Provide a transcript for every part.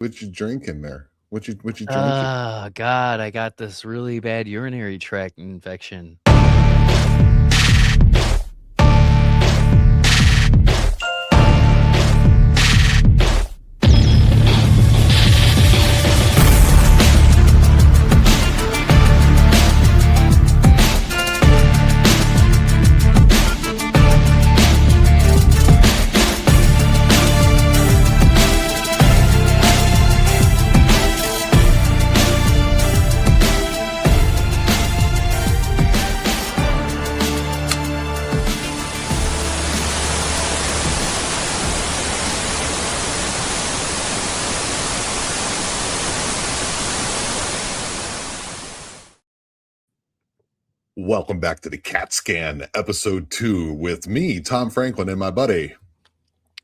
What you drinking there? What you drinking? Ah, God, I got this really bad urinary tract infection. Welcome back to the Cat Scan, episode 2, with me, Tom Franklin, and my buddy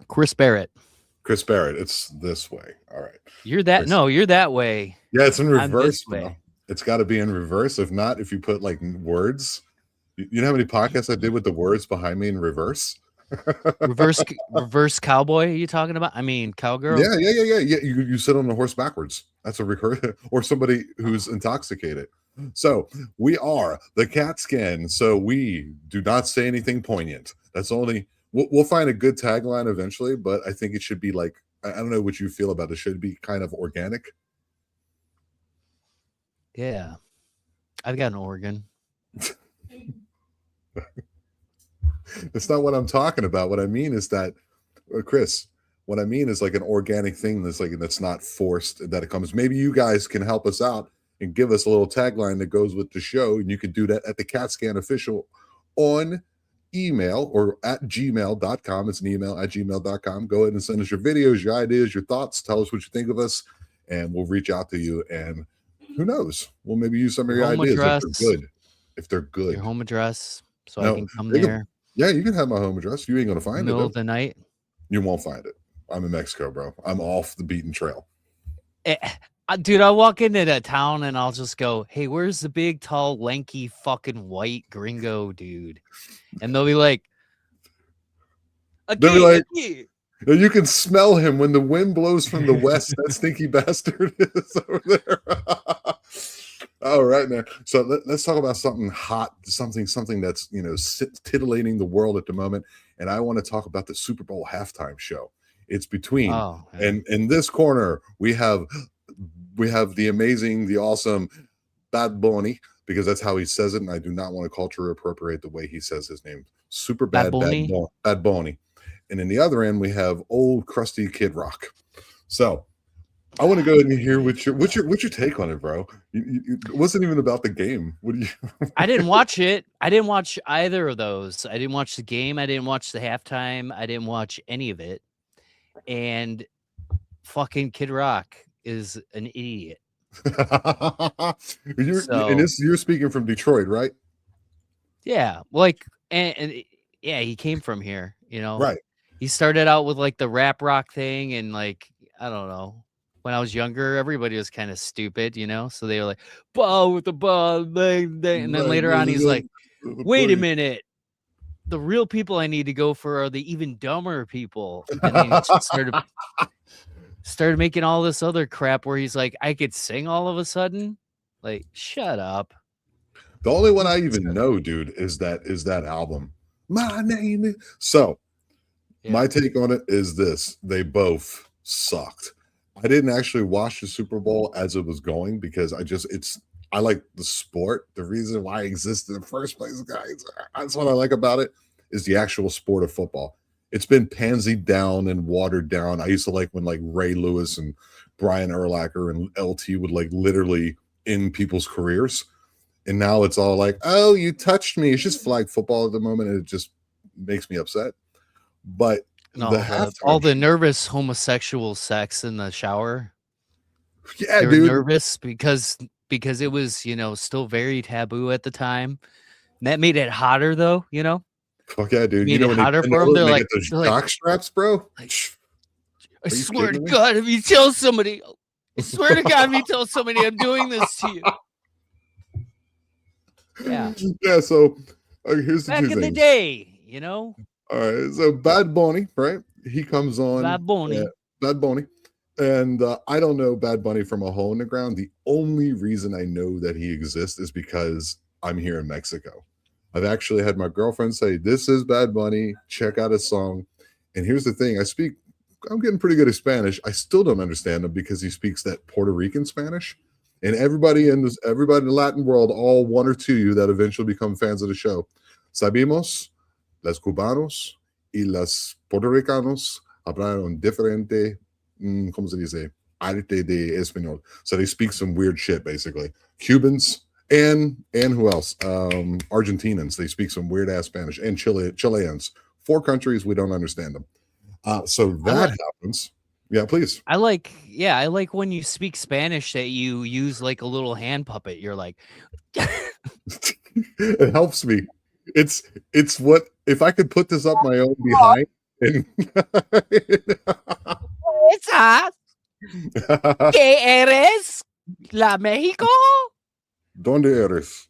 Chris Barrett. Chris Barrett. It's this way. All right. You're that. Chris. No, you're that way. Yeah, it's in I'm this reverse, bro. way. It's got to be in reverse. If not, if you put like words, you know how many podcasts I did with the words behind me in reverse? Reverse cowboy. Are you talking about? I mean, cowgirl. Yeah. You sit on the horse backwards. That's a recur, or somebody who's intoxicated. So we are the Cat Scan. So we do not say anything poignant. That's only we'll find a good tagline eventually, but I think it should be like I don't know what you feel about it. Should be kind of organic. Yeah, I've got an organ. That's not what I'm talking about. What I mean is that, Chris, what I mean is like an organic thing that's not forced, that it comes. Maybe you guys can help us out and give us a little tagline that goes with the show. And you can do that at the Cat Scan Official on email or at gmail.com. It's an email at gmail.com. Go ahead and send us your videos, your ideas, your thoughts. Tell us what you think of us, and we'll reach out to you. And who knows? We'll maybe use some of your Home ideas address. if they're good. Your home address, so No, I can come there. Yeah, you can have my home address. You ain't gonna find Middle it. of the night. You won't find it. I'm in Mexico, bro. I'm off the beaten trail. Dude, I walk into that town and I'll just go, "Hey, where's the big, tall, lanky, fucking white gringo dude?" And they'll be like, They'll be like, you can smell him when the wind blows from the west. That stinky bastard is over there. All right, man. So let's talk about something hot, something that's titillating the world at the moment. And I want to talk about the Super Bowl halftime show. It's between and in this corner we have the amazing, the awesome Bad Bunny, because that's how he says it, and I do not want to culture appropriate the way he says his name. Super Bad Bunny. And in the other end, we have old crusty Kid Rock. So I want to go ahead and hear what's your take on it, bro. It wasn't even about the game. What do you? I didn't watch it. I didn't watch either of those. I didn't watch the game. I didn't watch the halftime. I didn't watch any of it. And fucking Kid Rock is an idiot. You're speaking from Detroit, right? Yeah, like and yeah, he came from here, Right. He started out with like the rap rock thing, and like I don't know. When I was younger, everybody was kind of stupid, so they were like, ball with the ball, bang, bang. And then later on, he's like, wait a minute. The real people I need to go for are the even dumber people. And then he just started making all this other crap where he's like, I could sing all of a sudden. Like, shut up. The only one I even know, dude, is that album. My name is so. Yeah. My take on it is this: they both sucked. I didn't actually watch the Super Bowl as it was going because I like the sport. The reason why I exist in the first place, guys, that's what I like about it, is the actual sport of football. It's been pansied down and watered down. I used to like when like Ray Lewis and Brian Urlacher and LT would like literally end people's careers. And now it's all like, oh, you touched me. It's just flag football at the moment, and it just makes me upset. But all the nervous homosexual sex in the shower. Yeah, they were dude. Nervous because it was, still very taboo at the time. And that made it hotter, though. Fuck yeah, dude. Made it hotter for them. They're like those jock straps, bro. Like, I swear to God, if you tell somebody, I'm doing this to you. Yeah. Yeah. So here's the back in the day, All right. So Bad Bunny, right? He comes on. Bad Bunny. Bad Bunny. And I don't know Bad Bunny from a hole in the ground. The only reason I know that he exists is because I'm here in Mexico. I've actually had my girlfriend say, "This is Bad Bunny. Check out his song." And here's the thing: I'm getting pretty good at Spanish. I still don't understand him because he speaks that Puerto Rican Spanish. And everybody in the Latin world, all one or two of you that eventually become fans of the show, sabemos las cubanos y las Puerto Ricanos hablaron diferente, ¿cómo se dice? Arte de español. So they speak some weird shit, basically. Cubans and who else? Argentinians. They speak some weird ass Spanish, and Chileans. 4 countries we don't understand them. So that happens. Yeah, please. I like when you speak Spanish that you use like a little hand puppet. You're like, it helps me. It's what if I could put this up my own behind and ¿Qué eres? ¿La México? ¿Dónde eres?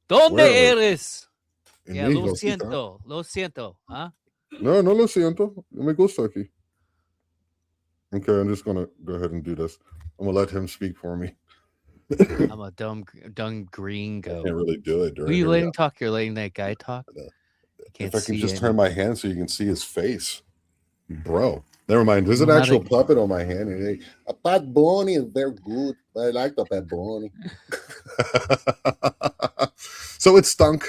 ¿Dónde eres? En Yeah, México, lo siento. Huh? No, no lo siento. Me gusta aquí. Okay, I'm just gonna go ahead and do this. I'm gonna let him speak for me. I'm a dumb gringo. I can't really do it. Who are you letting talk? You're letting that guy talk? If I can just turn my hand so you can see his face. Bro, never mind. There's an actual puppet on my hand. A Bad Bunny is very good. I like the Bad Bunny. So it stunk.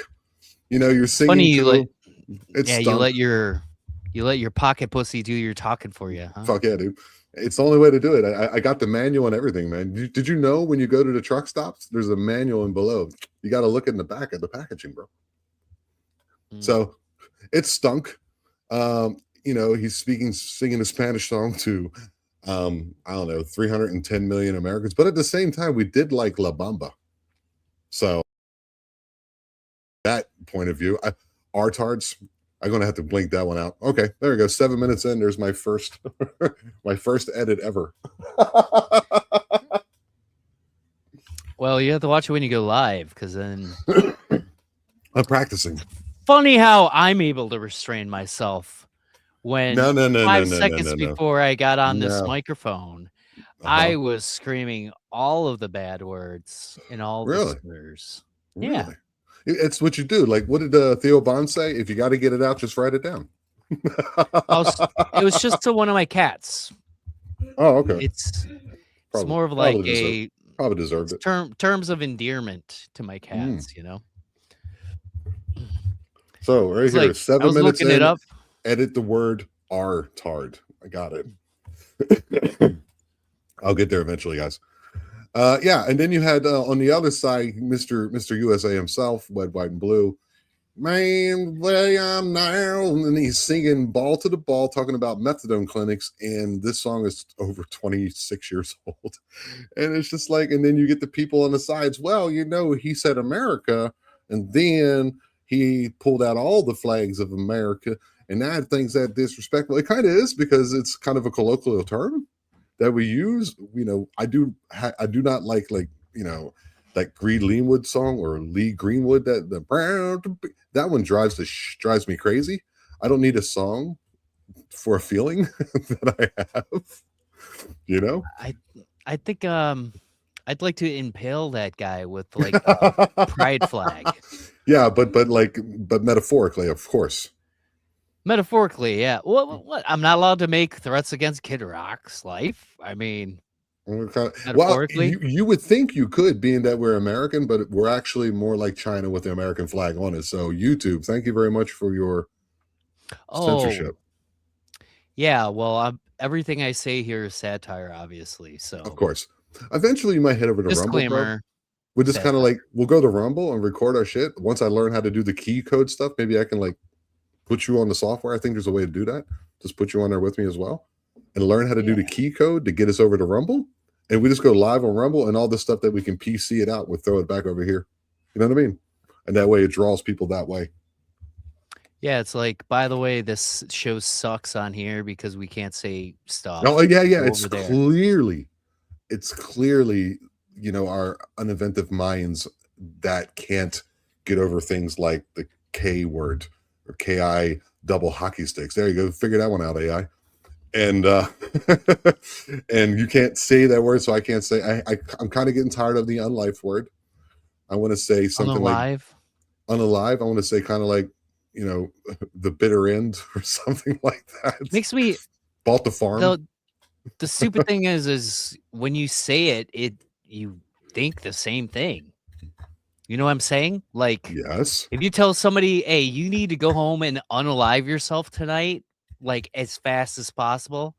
You know, you're singing. Funny, stunk. you let your pocket pussy do your talking for you, huh? Fuck yeah, dude. It's the only way to do it. I got the manual and everything, man. Did you know when you go to the truck stops, there's a manual in below? You got to look in the back of the packaging, bro. So it stunk. You know, he's singing a Spanish song to, I don't know, 310 million Americans. But at the same time, we did like La Bamba. So that point of view, artards, I'm going to have to blink that one out. Okay, there we go. 7 minutes in, there's my first edit ever. Well, you have to watch it when you go live, because then I'm practicing. Funny how I'm able to restrain myself when 5 seconds before I got on this microphone, I was screaming all of the bad words and all the slurs. Really? Yeah. It's what you do. Like, what did Theo Bond say? If you got to get it out, just write it down. It was just to one of my cats. Oh, okay. It's more of like probably deserved it. Terms of endearment to my cats, you know. So right here, 7 minutes in, edit the word "artard." I got it. I'll get there eventually, guys. Yeah, and then you had on the other side, Mr. USA himself, Red, White, and Blue. Man, where I am now, and he's singing "Ball to the Ball," talking about methadone clinics, and this song is over 26 years old, and it's just like, and then you get the people on the sides. Well, you know, he said America, and then he pulled out all the flags of America, and I think that disrespectful. It kind of is because it's kind of a colloquial term that we use. You know, I do not like you know, that Greed Leanwood song or Lee Greenwood, that one drives me crazy. I don't need a song for a feeling that I have. You know, I think I'd like to impale that guy with like a pride flag. Yeah, but metaphorically, of course. Metaphorically, yeah. What? I'm not allowed to make threats against Kid Rock's life. I mean, metaphorically, well, you would think you could, being that we're American, but we're actually more like China with the American flag on it. So YouTube, thank you very much for your censorship. Yeah, well, everything I say here is satire, obviously. So of course, eventually you might head over to Rumble, bro. We're just kind of like, we'll go to Rumble and record our shit. Once I learn how to do the key code stuff, maybe I can like put you on the software. I think there's a way to do that. Just put you on there with me as well and learn how to do the key code to get us over to Rumble. And we just go live on Rumble, and all the stuff that we can PC it out, we'll throw it back over here. You know what I mean? And that way it draws people that way. Yeah, it's like, by the way, this show sucks on here because we can't say stuff. Oh, yeah. It's clearly, you know, our uninventive minds that can't get over things like the K word or KI double hockey sticks. There you go. Figure that one out, AI. and and you can't say that word, so I can't say. I'm kind of getting tired of the unlife word. I want to say something like Unalive. unalive. I want to say kind of like, the bitter end or something like that. Makes me Bought the farm. the stupid thing is when you say it you think the same thing. You know what I'm saying? Like, Yes. if you tell somebody, hey, you need to go home and unalive yourself tonight, like as fast as possible,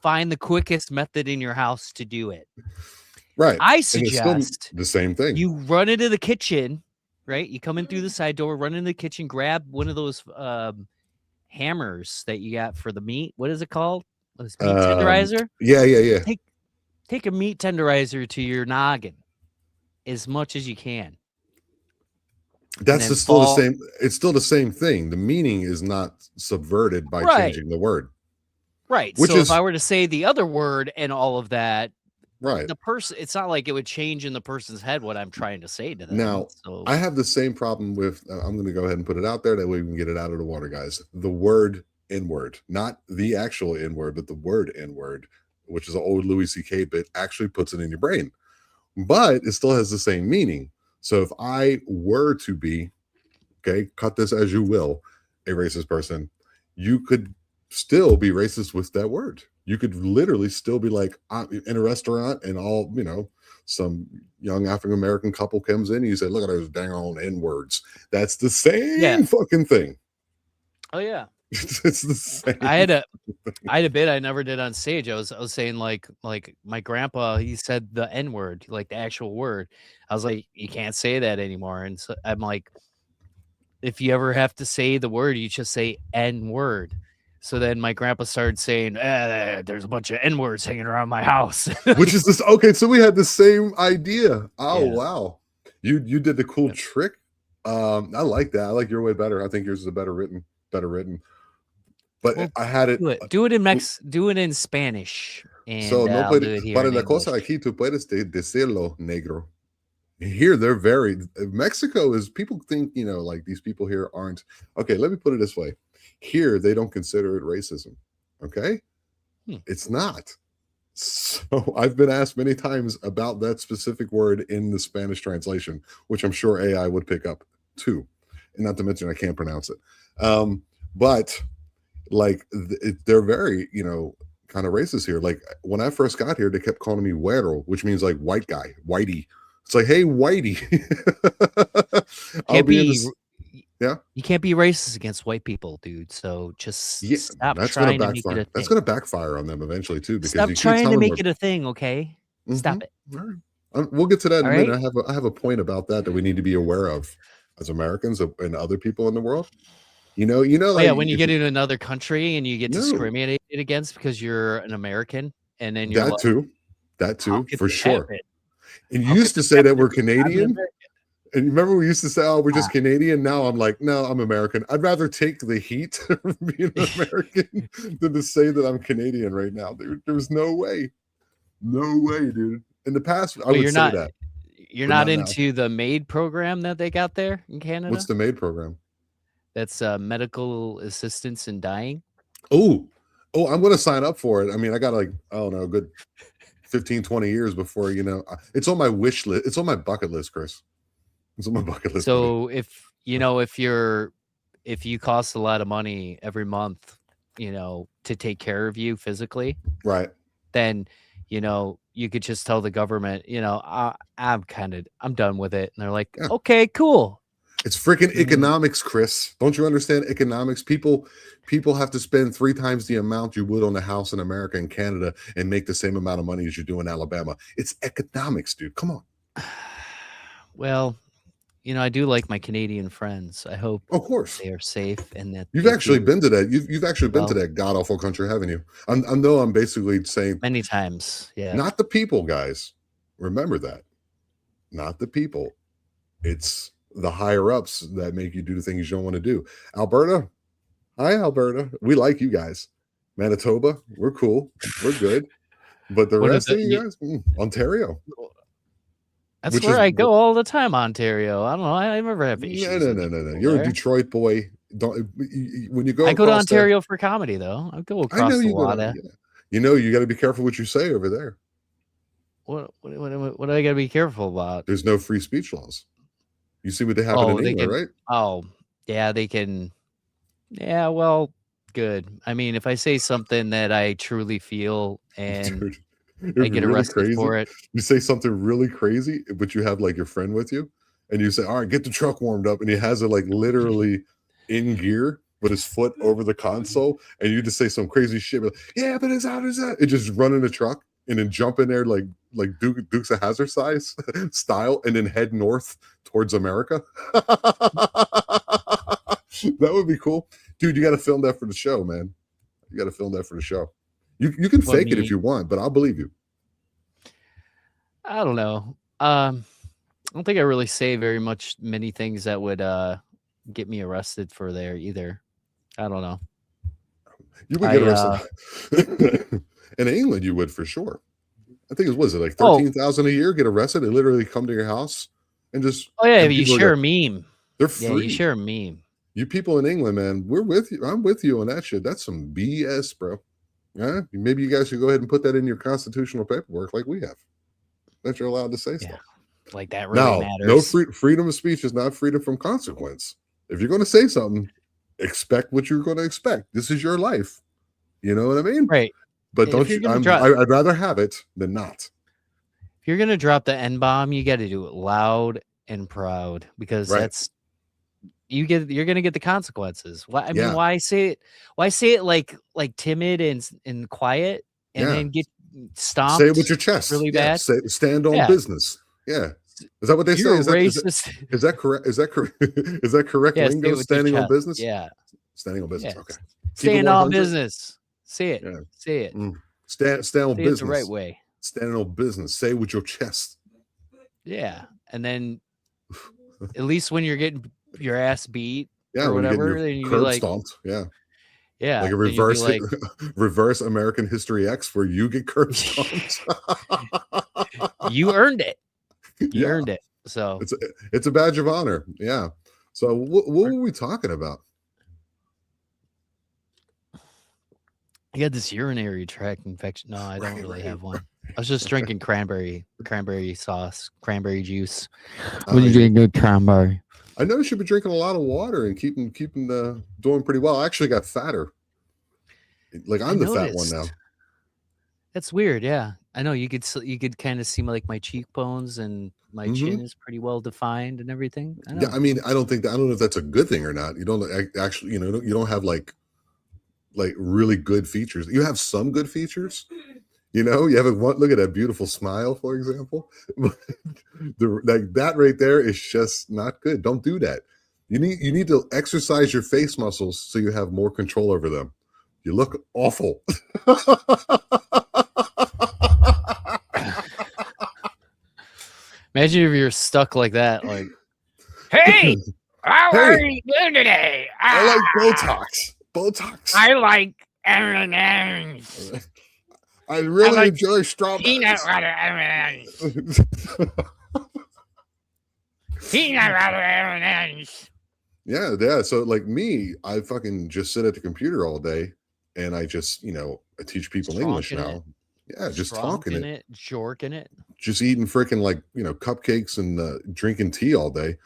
find the quickest method in your house to do it. Right. I And it's still suggest the same thing. you run into the kitchen, right? You come in through the side door, run into the kitchen, grab one of those hammers that you got for the meat. What is it called? This meat tenderizer? Yeah. Take a meat tenderizer to your noggin as much as you can. That's still the same. It's still the same thing. The meaning is not subverted by changing the word. Right. Which So is if I were to say the other word and all of that, right. the person, it's not like it would change in the person's head what I'm trying to say to them. Now, So I have the same problem with, I'm going to go ahead and put it out there. That way we can get it out of the water, guys. The word N-word, not the actual N-word, but the word N-word, which is an old Louis C.K. bit, actually puts it in your brain. But it still has the same meaning. So if I were to be, okay, cut this as you will, a racist person, you could still be racist with that word. You could literally still be like, I'm in a restaurant and some young African American couple comes in and you say, look at those dang on N words. That's the same fucking thing. Oh yeah. It's the same. I had a bit I never did on stage. I was saying like my grandpa, he said the N word, like the actual word. I was like, you can't say that anymore. And so I'm like, if you ever have to say the word, you just say N word. So then my grandpa started saying, there's a bunch of N words hanging around my house. Which is this okay, so we had the same idea. Oh Yeah. wow. You did the cool trick. I like that. I like your way better. I think yours is better written. But Well, I had it. Do it in Spanish. And So no I'll puede, do it here para in la cosa English. aquí tú puedes decirlo negro. Here they're very Mexico is people think, like these people here aren't okay. Let me put it this way. Here they don't consider it racism. Okay. It's not. So I've been asked many times about that specific word in the Spanish translation, which I'm sure AI would pick up too. And not to mention I can't pronounce it. But like they're very, kind of racist here. Like when I first got here, they kept calling me güero, which means like white guy, whitey. It's like, hey, whitey. I'll be in this. Yeah. You can't be racist against white people, dude. So just stop that's trying gonna to make it a backfire. thing. That's gonna backfire on them eventually too, because Stop you keep trying to telling make them. it a thing, okay? Stop it. All right. We'll get to that in a All minute. right? I have a point about that we need to be aware of as Americans and other people in the world. Oh, Like yeah, when you get into another country and you get no, discriminated against because you're an American, and then you're that like, too, how could for this sure. happen? And you How could used to this say that happen to we're me? I'm an Canadian. American. And remember, we used to say, "Oh, we're just Ah. Canadian." Now I'm like, "No, I'm American." I'd rather take the heat of being an American than to say that I'm Canadian right now, dude. There's no way, dude. In the past, I Well, would say that, you're but not not now. into the MAID program that they got there in What's Canada? the MAID program? That's medical assistance in dying. Oh, I'm going to sign up for it. I mean, I got like, I don't know, a good 15, 20 years before, it's on my wish list. It's on my bucket list, Chris. It's on my bucket list, buddy. So if you cost a lot of money every month, to take care of you physically, Right. then you could just tell the government, I'm done with it. And they're like, Yeah. okay, cool. It's freaking economics, Chris. Don't you understand economics? People have to spend 3 times the amount you would on a house in America and Canada and make the same amount of money as you do in Alabama. It's economics, dude. Come on. Well, I do like my Canadian friends. I hope Of course. they are safe and that You've they actually do been to that. You've actually been to well. that god awful country, haven't you? I know I'm basically saying Many times. Yeah. not the people, guys. Remember that. Not the people. It's the higher ups that make you do the things you don't want to do. Alberta. Hi, Alberta. We like you guys. Manitoba, we're cool. We're good. But the What are rest of you guys, Ontario. That's where I go all the time, Ontario. I don't know. I never have issues with No. people You're a there. Detroit boy. don't when you go I go to across there. Ontario for comedy, though. I go I know across the you go down. water. Yeah. You know, you got to be careful what you say over there. What do I got to be careful about? There's no free speech laws. You see what they happen Oh, in they England, can. right? Oh, yeah, they can. Yeah, well, good. I mean, if I say something that I truly feel and Dude, I it'd be get really arrested crazy. for it, You say something really crazy, but you have like your friend with you, and you say, "All right, get the truck warmed up," and he has it like literally in gear with his foot over the console, and you just say some crazy shit, like, yeah, but it's out, it's that. It just run in the truck and then jump in there like Dukes of Hazzard size style, and then head north towards America. That would be cool, dude. You got to film that for the show, man. You got to film that for the show. You can what fake it if me? you want, but I'll believe you. I don't know. I don't think I really say many things that would get me arrested for there either. I don't know. You would get I arrested in England. You would for sure. I think it was it like oh 13,000 a year. Get arrested. They literally come to your house and just oh yeah, and you people are share like, a meme. they're Yeah, you free. share a meme. You people in England, man, we're with you. I'm with you on that shit. That's some BS, bro. Yeah, maybe you guys should go ahead and put that in your constitutional paperwork, like we have. That you're allowed to say Yeah, stuff. like that really Now, no matters. freedom of speech is not freedom from consequence. If you're going to say something, expect what you're going to expect. This is your life. You know what I mean? Right. But And if don't you're you? gonna drop I'd rather have it than not. if you're gonna drop the N bomb, you got to do it loud and proud because Right? that's you're gonna get the consequences. Why? I mean, Yeah. why say it? Why say it like timid and quiet, and Yeah. then get Say it with stomped your chest. really Yeah. bad? Say stand on Yeah, business. Yeah. Is that what they say? you're a racist. Is that correct? Is that correct? Is that correct Yeah, say lingo? it with your Standing on chest. business. Yeah, Standing on business. yeah. Okay. Keep it Stand on 100. business. Say it. Yeah. Say it. Mm. Stand on Say it the right business. way. Standing on business. Say it with your chest. Yeah, and then at least when you're getting your ass beat Yeah. or When you're getting whatever, your then you'd be curb like, stomped. Yeah. Like yeah, a then you'd be reverse like, reverse American History X where you get curb stomped. you earned it. You Yeah. earned it. So It's a badge of honor. Yeah. So what were we talking about? I got this urinary tract infection. No, I don't really Right. have one. I was just drinking cranberry sauce, cranberry juice. Oh, What are you yeah. doing? Good cranberry. I noticed you've been drinking a lot of water and keeping doing pretty well. I actually got fatter. Like I I'm the fat one now. noticed. That's weird. Yeah, I know. You could kind of see my cheekbones and my chin is pretty well defined and everything. I know. Yeah, I mean, I don't know if that's a good thing or not. You don't actually, you don't have like really good features. You have some good features. You know, you have one. Look at that beautiful smile, for example. Like that right there is just not good. Don't do that. You need to exercise your face muscles so you have more control over them. You look awful. Imagine if you're stuck like that. Like, hey, how are Hey, you doing today? I like Botox. Botox. I like M&M's. I really like enjoy strawberries. Peanut butter M&M's. Peanut butter M&M's. Yeah. So like me, I fucking just sit at the computer all day, and I just I teach people English now. Yeah, just talking it, jorking it. just eating freaking like cupcakes and drinking tea all day.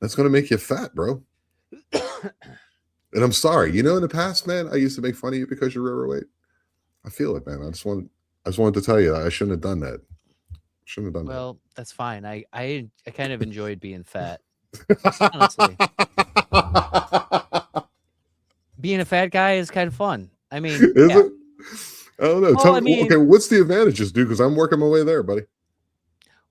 That's gonna make you fat, bro. And I'm sorry. In the past, man, I used to make fun of you because you're overweight. I feel it, man. I just wanted to tell you I shouldn't have done that. Shouldn't have done Well, that's fine. I kind of enjoyed being fat. Honestly. that. Being a fat guy is kind of fun. I mean, Is yeah. it? I don't know. Well, Tell I me, mean- okay, what's the advantages, dude? Because I'm working my way there, buddy.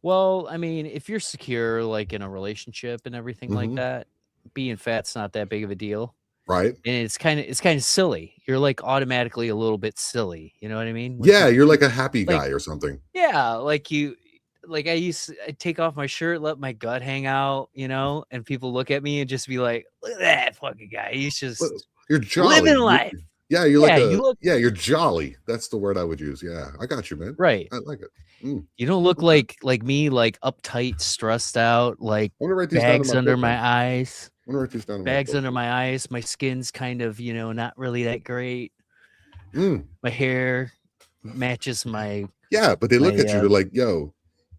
Well, I mean, if you're secure, like in a relationship and everything like that, being fat's not that big of a deal. Right? And it's kind of silly. You're like automatically a little bit silly. You know what I mean? When Yeah, people- you're like a happy like- guy or something. Yeah, like I'd take off my shirt, let my gut hang out, and people look at me and just be like, look at that fucking guy. He's just You're jolly. living life. Yeah, you're Yeah, like you look you're jolly. That's the word I would use. Yeah, I got you, man. right. I like it. Mm, You don't look okay. like me, like uptight, stressed out, like I'm gonna write these down in bags my under book, my man. eyes. I'm gonna write these down in my Bags book. under my eyes. My skin's kind of, not really that great. Mm, My hair matches my yeah, but they look my at you. They're like, yo,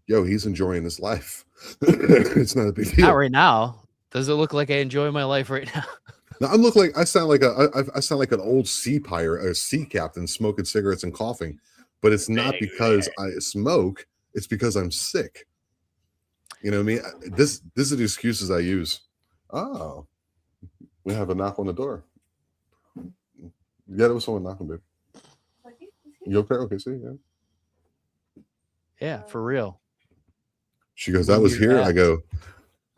he's enjoying his life. It's not a big not deal. right now. Does it look like I enjoy my life right now? Now I sound like I sound like an old sea pirate or sea captain smoking cigarettes and coughing, but it's not because I smoke. It's because I'm sick. You know what I mean? This are the excuses I use. Oh, we have a knock on the door. Yeah, there was someone knocking, babe. You okay? Okay, see, yeah. Yeah, for real. She goes, that Move was your here. ass. I go,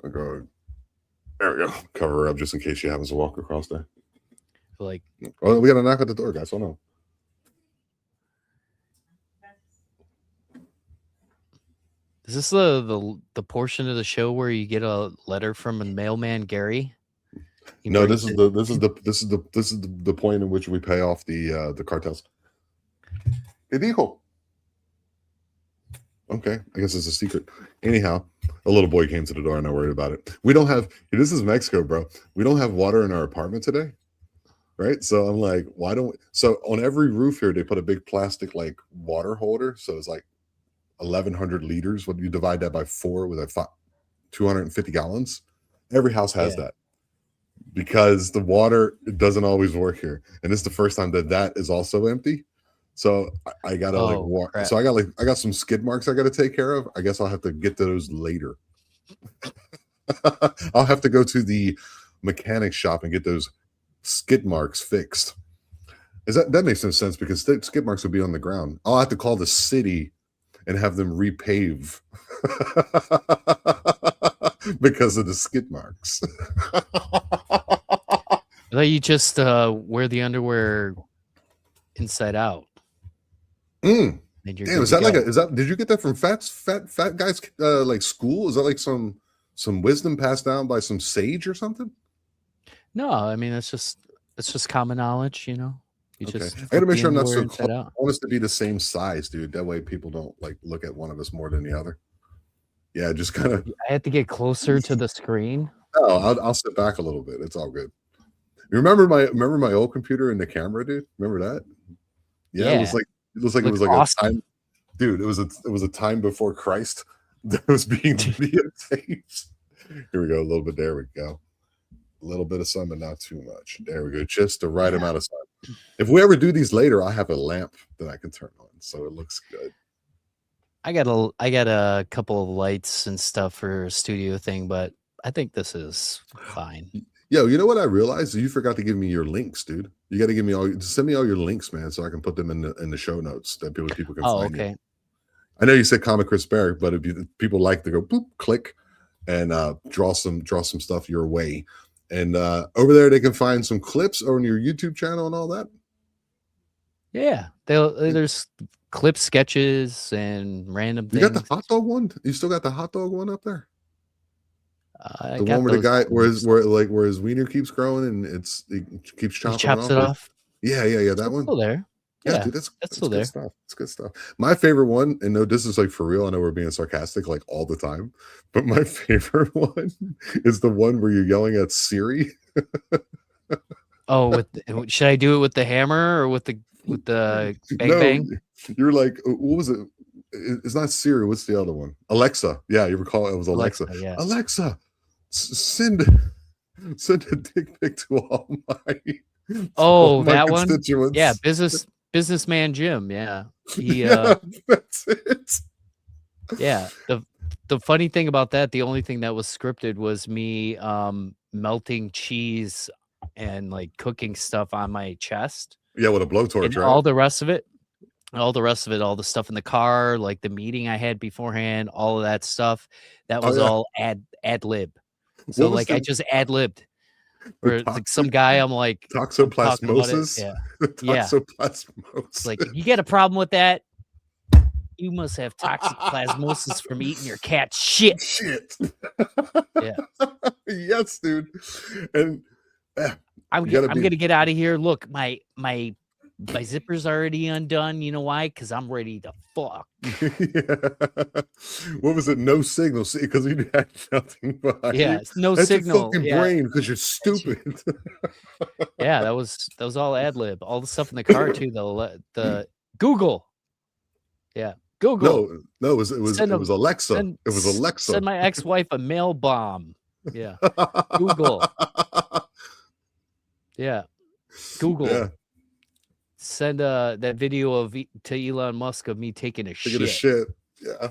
there we go. Cover her up just in case she happens to walk across there. Like, Oh, we got a knock at the door, guys. Oh no. is this the portion of the show where you get a letter from a mailman Gary? He No, brings this is it- the point in which we pay off the cartels. ¿Qué dijo? Okay, I guess it's a secret. Anyhow, a little boy came to the door and I worried about it. We don't have this is Mexico, bro. We don't have water in our apartment today. Right. So I'm like, why don't we? So on every roof here, they put a big plastic like water holder. So it's like 1,100 liters. When you divide that by 4 with a 250 gallons, every house has Yeah. that because the water doesn't always work here. And this is the first time that is also empty. So I gotta like walk. crap. So I got some skid marks I gotta take care of. I guess I'll have to get to those later. I'll have to go to the mechanic shop and get those skid marks fixed. That makes no sense because skid marks would be on the ground. I'll have to call the city and have them repave because of the skid marks. I thought you just wear the underwear inside out. Mm. And you're Damn, good is to that like go. is that did you get that from fat guys like school? Is that like some wisdom passed down by some sage or something? No, I mean it's just common knowledge, You Okay. just I gotta flip make the sure I'm not underwear so inside close. out. I want us to be the same size, dude. That way people don't like look at one of us more than the other. Yeah, just kind of I had to get closer to the screen. I'll sit back a little bit. It's all good. You remember my old computer and the camera, dude? Remember that? Yeah, Yeah. it was like Looks a awesome. time, dude. It was a time before Christ that was being videotaped. Here we go, a little bit. There we go. A little bit of sun, but not too much. There we go. Just the right amount of sun. If we ever do these later, I have a lamp that I can turn on, so it looks good. I got a couple of lights and stuff for a studio thing, but I think this is fine. Yo, you know what I realized? You forgot to give me your links, dude. You got to give me send me all your links, man, so I can put them in the show notes that people can find Okay. you. I know you said Comic Chris Barrett, but if people like to go boop, click, and draw some stuff your way, and over there they can find some clips on your YouTube channel and all that. Yeah. There's clip sketches and random things. You got the hot dog one? You still got the hot dog one up there? I The got one where the those guy ones. where his wiener keeps growing and he keeps He chopping chops it it off. off. Yeah, that It's one. still there. Yeah, Yeah, dude, that's that's still good there. stuff. It's good stuff. My favorite one, and no, this is like for real. I know we're being sarcastic like all the time, but my favorite one is the one where you're yelling at Siri. Oh, should I do it with the hammer or with the bang No, bang? you're like, what was it? It's not Siri. What's the other one? Alexa. Yeah, you recall it was Alexa. Yeah. Alexa, send a dick pic to all Oh, my that one? constituents. Yeah, businessman Jim. Yeah. He Yeah, that's it. yeah. The funny thing about that, the only thing that was scripted was me melting cheese and like cooking stuff on my chest. Yeah, with a blowtorch, And right? all the rest of it, all the stuff in the car, like the meeting I had beforehand, all of that stuff, that was yeah. all ad lib. So What was like I just ad libbed. Or like some toxic- guy, I'm like I'm talking about it. toxoplasmosis? Yeah. Yeah. It's like you get a problem with that. You must have toxic plasmosis from eating your cat's shit. Shit. Yeah. Yes, dude. And I'm You gotta gonna be. get out of here. Look, my zipper's already undone. You know why? Because I'm ready to fuck. Yeah. What was it? No signal. See, because you had nothing behind Yeah, you. it's no That's your signal. fucking Yeah, brain because you're stupid. yeah. That was all ad lib. All the stuff in the car too. The Google. Yeah, Google. No, no, Send it a was Alexa. It was send Alexa. my ex-wife a mail bomb. Yeah, Google. Yeah, Yeah, Google. Send that video of to Elon Musk of me taking a taking a shit. shit. Yeah,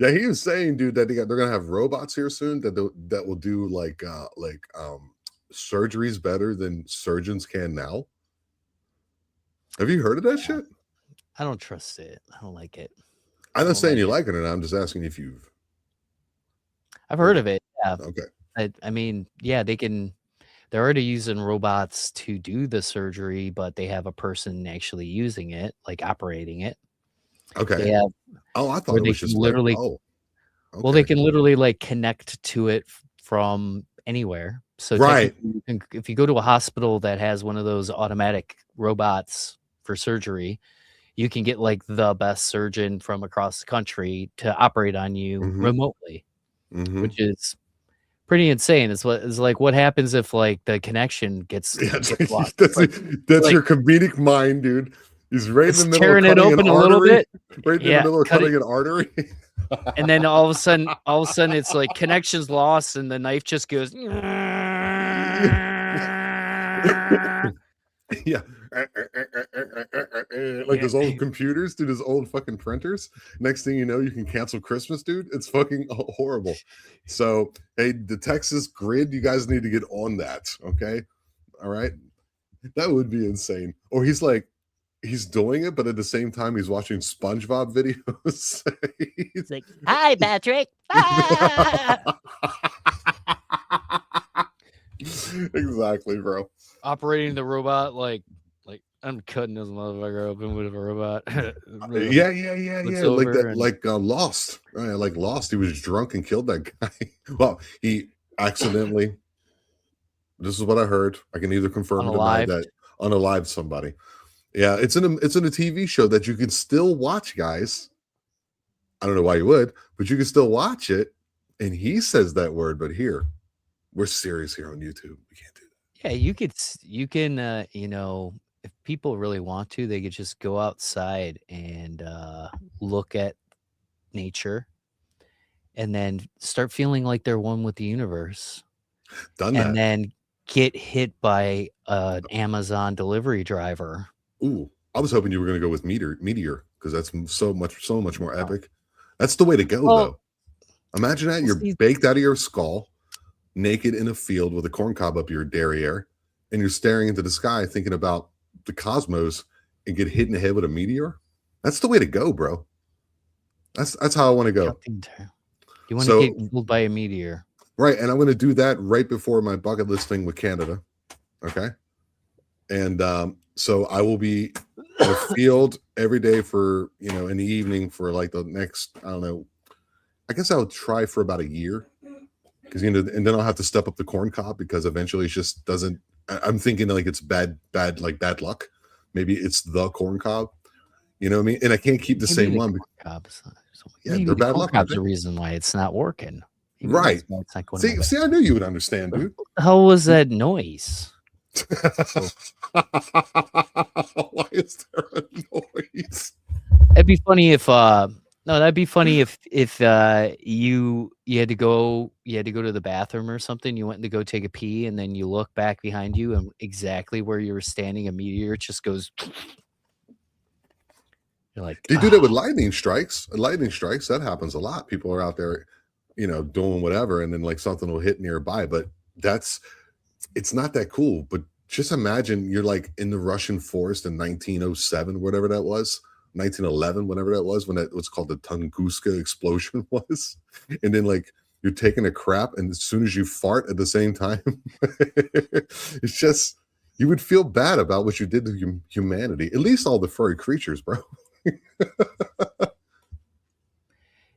yeah. He was saying, dude, that they're gonna have robots here soon that will do surgeries better than surgeons can now. Have you heard of that shit? I don't trust it. I don't like it. I'm I not don't saying like you it. like it, or not. I'm just asking if you've I've heard heard of of it. it. Yeah. Okay. I mean, yeah, they can. They're already using robots to do the surgery, but they have a person actually using it, like operating it. They Okay. have Oh, I thought where it they was can just like, literally, oh, well, they okay. can literally like connect to it from anywhere. So Right. technically, if you go to a hospital that has one of those automatic robots for surgery, you can get like the best surgeon from across the country to operate on you Mm-hmm. remotely, Mm-hmm. which is pretty insane. It's like what happens if like the connection gets Yeah, lost? It's that's like that's like your comedic mind, dude. He's right in the it's middle of tearing it cutting an open a little artery. bit. Right in the Yeah, middle of cut it, cutting an artery. and then all of a sudden it's like connections lost, and the knife just goes. Yeah. Like Yeah, those old computers, dude, those old fucking printers. Next thing you know, you can cancel Christmas, dude. It's fucking horrible. So, hey, the Texas grid, you guys need to get on that. Okay. All right. That would be insane. Or he's doing it, but at the same time, he's watching SpongeBob videos. it's like, hi, Patrick. Ah! Exactly, bro. Operating the robot like I'm cutting this motherfucker open with a robot. Yeah, yeah, yeah, Looks yeah. Like over that, and Lost. Like Lost. He was drunk and killed that guy. Well, he accidentally. This is what I heard. I can either confirm or deny unalived. that unalived somebody. Yeah, it's in a TV show that you can still watch, guys. I don't know why you would, but you can still watch it. And he says that word, but here we're serious here on YouTube. We can't do Yeah, you can if people really want to, they could just go outside and look at nature and then start feeling like they're one with the universe that. Done and that. then get hit by an Amazon delivery driver. Ooh, I was hoping you were going to go with Meteor because that's so much more Oh. epic. That's the way to go, Well, though. Imagine that we'll you're see. baked out of your skull, naked in a field with a corn cob up your derriere, and you're staring into the sky thinking about the cosmos and get hit in the head with a meteor. That's the way to go, bro. That's how I want to go. You want to So get killed by a meteor. right, and I'm going to do that right before my bucket list thing with Canada. Okay, and so I will be in a field every day for in the evening for like the next I don't know. I guess I'll try for about a year because and then I'll have to step up the corn cob because eventually it just doesn't. I'm thinking like it's bad luck. Maybe it's the corn cob. You know what I mean? And I can't keep the Maybe same the one. corn cobs. Yeah, Maybe they're the bad corn luck, aren't cob's they? the reason why it's not working. Maybe Right. that's why it's not going in my See, back. I knew you would understand, dude. What the hell was that noise? Oh, Why is there a noise? that'd be funny if no, that'd be funny if you had to go to the bathroom or something. You went to go take a pee, and then you look back behind you, and exactly where you were standing, a meteor just goes. You're like, They do that with lightning strikes. Lightning strikes, that happens a lot. People are out there, doing whatever, and then like something will hit nearby. But it's not that cool. But just imagine you're like in the Russian forest in 1907, whatever that was, 1911, whatever that was, when that was called the Tunguska explosion was. And then like you're taking a crap, and as soon as you fart at the same time, it's just you would feel bad about what you did to humanity. At least all the furry creatures, bro.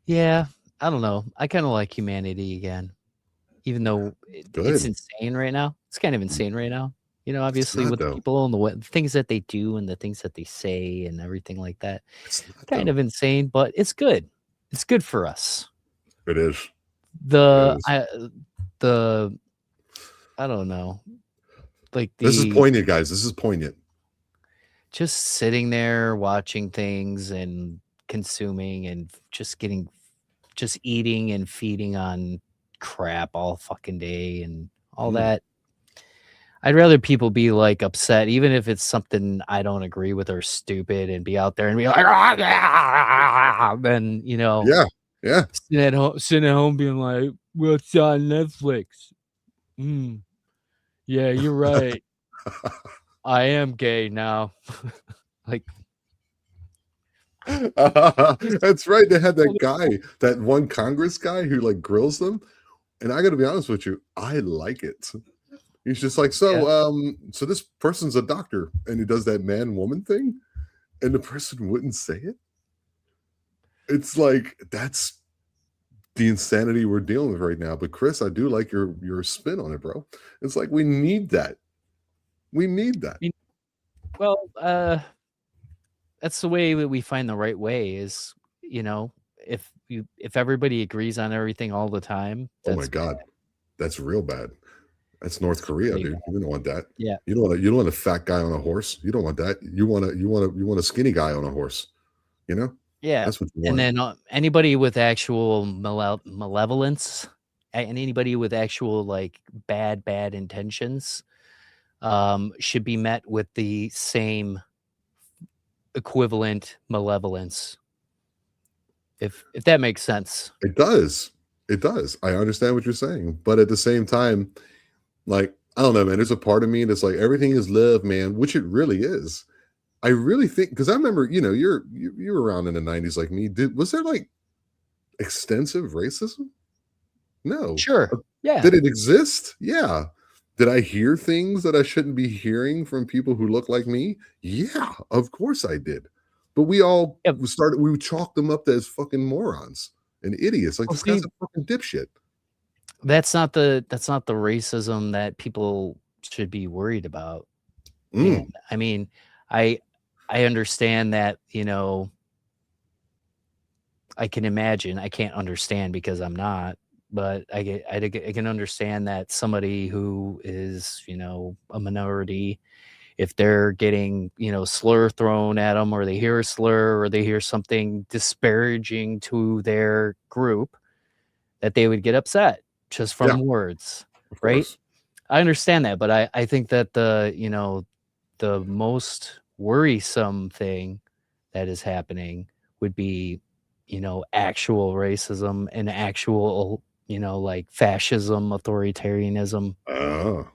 yeah, I don't know. I kind of like humanity again, even though it's Good. insane right now. It's kind of insane right now. It's obviously not with though. people and the things that they do and the things that they say and everything like that. It's not Kind though. of insane, but it's good. It's good for us. It is. It The is. I the I don't know, like This is the poignant, guys. This is poignant. just sitting there watching things and consuming and just eating and feeding on crap all fucking day and all Mm. that. I'd rather people be, like, upset, even if it's something I don't agree with or stupid and be out there and be like, than, Yeah. Yeah. sitting at home being like, "What's on Netflix? Mm, yeah, you're right. I am gay now." Like, just That's right. They had well, that guy, that one Congress guy who like grills them. And I got to be honest with you, I like it. He's just like, yeah, so this person's a doctor, and he does that man woman thing, and the person wouldn't say it. It's like that's the insanity we're dealing with right now. But Chris, I do like your spin on it, bro. It's like we need that. We need that. I mean, well, that's the way that we find the right way is, if everybody agrees on everything all the time, Oh my that's bad. God, that's real bad. That's North It's Korea, really dude. bad. You don't want that. Yeah. You don't want a fat guy on a horse. You don't want that. You want a skinny guy on a horse. You know, Yeah, that's what you and want. then, anybody with actual malevolence, and anybody with actual, like, bad intentions, should be met with the same equivalent malevolence, if that makes sense. It does. It does. I understand what you're saying, but at the same time, like I don't know, man. There's a part of me that's like everything is love, man, which it really is. I really think because I remember, you were around in the '90s like me. Was there like extensive racism? No. Sure. Yeah. Did it exist? Yeah. Did I hear things that I shouldn't be hearing from people who look like me? Yeah, of course I did. But Yeah, we chalked them up as fucking morons and idiots. Like well, this guy's see, a fucking dipshit. that's not the racism that people should be worried about, and, Mm, I mean, I I understand that, I can imagine, I can't understand because I'm not, but I can understand that somebody who is, a minority, if they're getting, slur thrown at them, or they hear a slur or they hear something disparaging to their group, that they would get upset just yeah, from words, of right? course. I understand that, but I think that the most worrisome thing that is happening would be, actual racism and actual, like fascism, authoritarianism. Oh,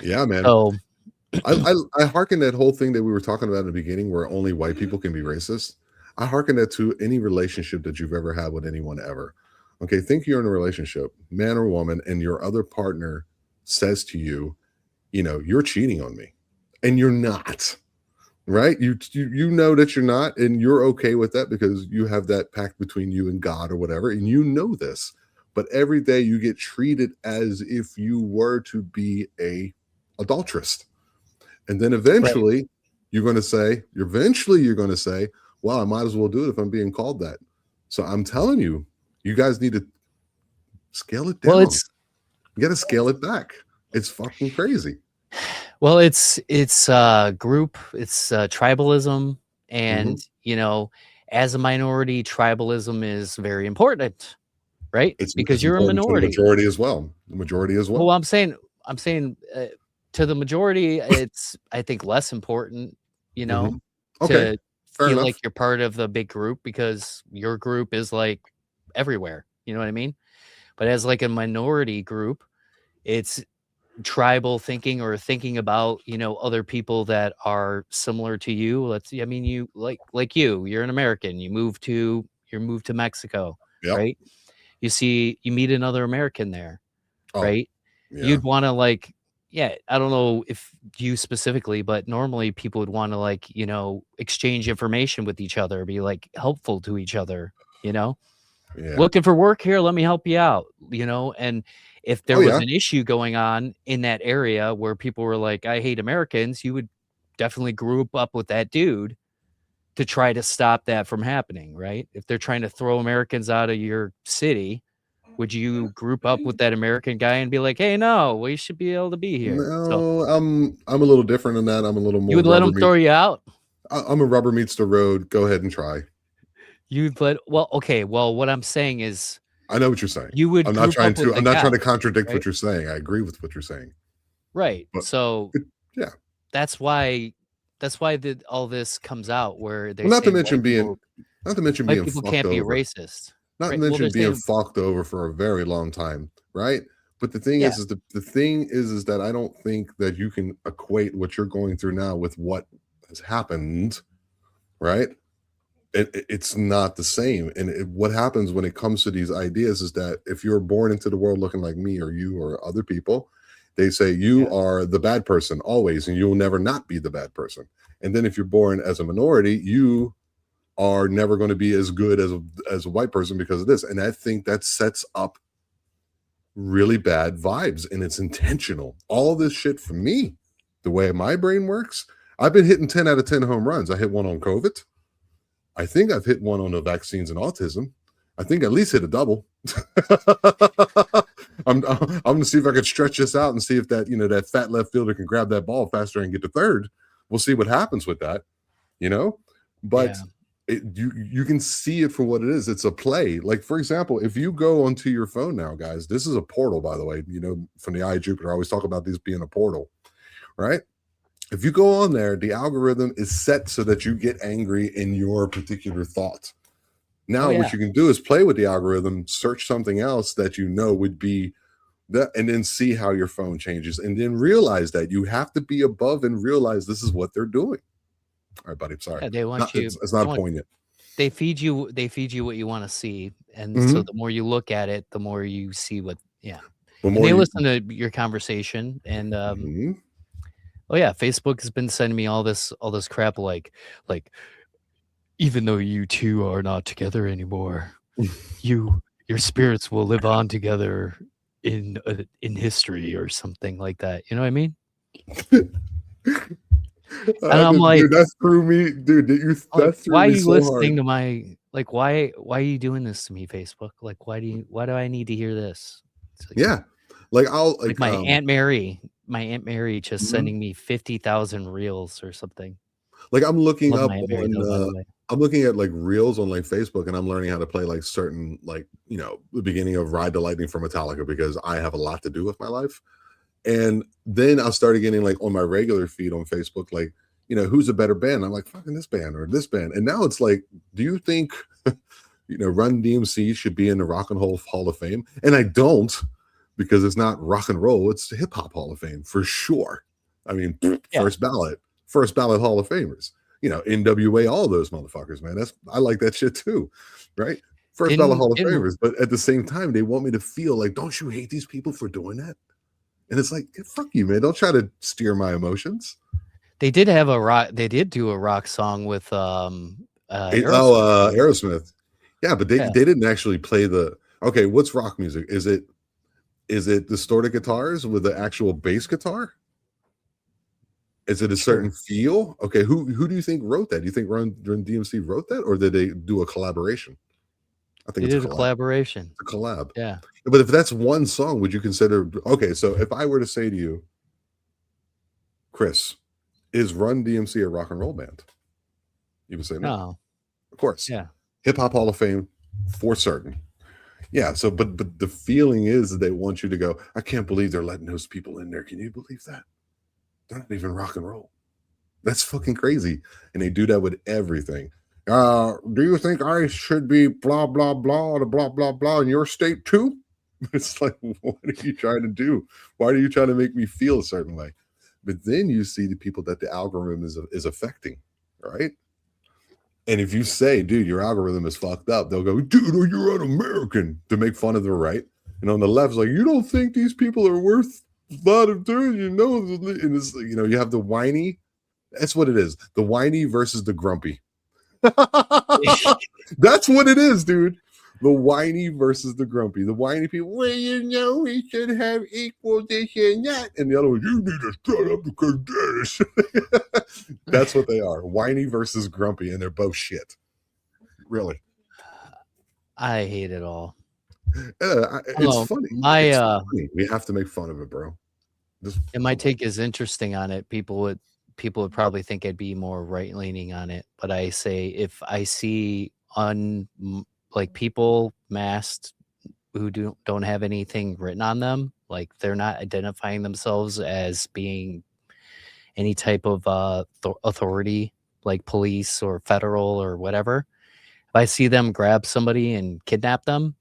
yeah, man. So, I hearken that whole thing that we were talking about in the beginning, where only white people can be racist. I hearken that to any relationship that you've ever had with anyone ever. Okay, think you're in a relationship, man or woman, and your other partner says to you, you're cheating on me, and you're not. Right? You know that you're not, and you're okay with that because you have that pact between you and God or whatever, and you know this. But every day you get treated as if you were to be a adulteress. And then right. eventually you're going to say, well, I might as well do it if I'm being called that. So I'm telling you, you guys need to scale it Well, down. You got to scale it back. It's fucking crazy. it's tribalism, Mhm. and, as a minority, tribalism is very important, right? It's Because you're a important to the minority. majority as well. The majority as Well, well. I'm saying, to the majority, it's, I think, less important, Mhm. Okay. to Fair feel enough. like you're part of the big group because your group is, like, everywhere, you know what I mean? But as, like, a minority group, it's tribal thinking, or thinking about, other people that are similar to you. I mean, you're an American, you moved to Mexico, Yep. right? You meet another American there, Oh, right? yeah. You'd wanna, like, yeah, I don't know if you specifically, but normally people would wanna, like, exchange information with each other, be, like, helpful to each other, you know? looking for work here. Let me help you out, and if there was an issue going on in that area where people were like, I hate Americans, you would definitely group up with that dude to try to stop that from happening, right? If they're trying to throw Americans out of your city, would you group up with that American guy and be like, hey, no, we should be able to be here? No, I'm a little different than that. I'm a little more. You would let them throw you out? I'm a rubber meets the road. Go ahead and try. Okay. Well, what I'm saying is, I know what you're saying. You would. I'm not trying to contradict what you're saying. I agree with what you're saying. Right. But, so yeah, that's why all this comes out where they not to mention being people can't be racist. Not to mention being fucked over for a very long time, right? But the thing is the thing is that I don't think that you can equate what you're going through now with what has happened, right? It's not the same. And what happens when it comes to these ideas is that if you're born into the world looking like me or you or other people, they say you are the bad person always, and you'll never not be the bad person. And then if you're born as a minority, you are never going to be as good as a white person because of this. And I think that sets up really bad vibes, and it's intentional. All this shit for me, the way my brain works, I've been hitting 10 out of 10 home runs. I hit one on COVID. I think I've hit one on the vaccines and autism. I think at least hit a double. I'm going to see if I can stretch this out and see if that, that fat left fielder can grab that ball faster and get to third. We'll see what happens with that, but you can see it for what it is. It's a play. Like, for example, if you go onto your phone now, guys, this is a portal, by the way, from the eye of Jupiter. I always talk about these being a portal, right? If you go on there, the algorithm is set so that you get angry in your particular thought. Now, what you can do is play with the algorithm, search something else that would be that, and then see how your phone changes, and then realize that you have to be above and realize this is what they're doing. All right, buddy. Sorry. Yeah, they want you. It's not poignant. They feed you what you want to see, and so the more you look at it, the more you see what. Yeah. And they listen to your conversation, and Facebook has been sending me all this crap, like even though you two are not together anymore, your spirits will live on together in history or something like that. You know what I mean? And I'm like, dude, that threw me, dude. Why are you listening to my why are you doing this to me, Facebook? Like, why do I need to hear this? My Aunt Mary just sending me 50,000 reels or something. Like, I'm looking up I'm looking at like reels on like Facebook, and I'm learning how to play like certain the beginning of Ride the Lightning from Metallica, because I have a lot to do with my life. And then I started getting like on my regular feed on Facebook, like, who's a better band? I'm like, fucking this band or this band. And now it's like, do you think, Run DMC should be in the Rock and Roll Hall of Fame? And I don't, because it's not rock and roll. It's the Hip Hop Hall of Fame for sure. I mean, first ballot Hall of Famers. NWA, all those motherfuckers, man. I like that shit too, right? First ballot Hall of Famers. But at the same time, they want me to feel like, don't you hate these people for doing that? And it's like, fuck you, man. Don't try to steer my emotions. They did have they did do a rock song with Aerosmith. Yeah, but they didn't actually play okay, what's rock music? Is it distorted guitars with the actual bass guitar? Is it a certain feel? Okay, who do you think wrote that? Do you think Run DMC wrote that, or did they do a collaboration? I think it's a collaboration. It's a collab. Yeah. But if that's one song, would you consider, okay, so if I were to say to you, Chris, is Run DMC a rock and roll band? You would say no. Of course. Yeah. Hip Hop Hall of Fame for certain. Yeah. So, but the feeling is that they want you to go, I can't believe they're letting those people in there. Can you believe that? They're not even rock and roll. That's fucking crazy. And they do that with everything. Do you think I should be blah, blah, blah, blah, blah, blah in your state too? It's like, what are you trying to do? Why are you trying to make me feel a certain way? But then you see the people that the algorithm is affecting, right? And if you say, dude, your algorithm is fucked up, they'll go, dude, you're un-American, to make fun of the right. And on the left, it's like, you don't think these people are worth a lot of doing, and it's, you have the whiny. That's what it is. The whiny versus the grumpy. That's what it is, dude. The whiny versus the grumpy. The whiny people, well, we should have equal this and that. And the other one, you need to shut up because this. That's what they are. Whiny versus grumpy, and they're both shit. Really. I hate it all. It's funny. It's funny. We have to make fun of it, bro. And my take is interesting on it. People would probably think I'd be more right leaning on it, but I say if I see like people masked who don't have anything written on them, like they're not identifying themselves as being any type of authority, like police or federal or whatever. If I see them grab somebody and kidnap them,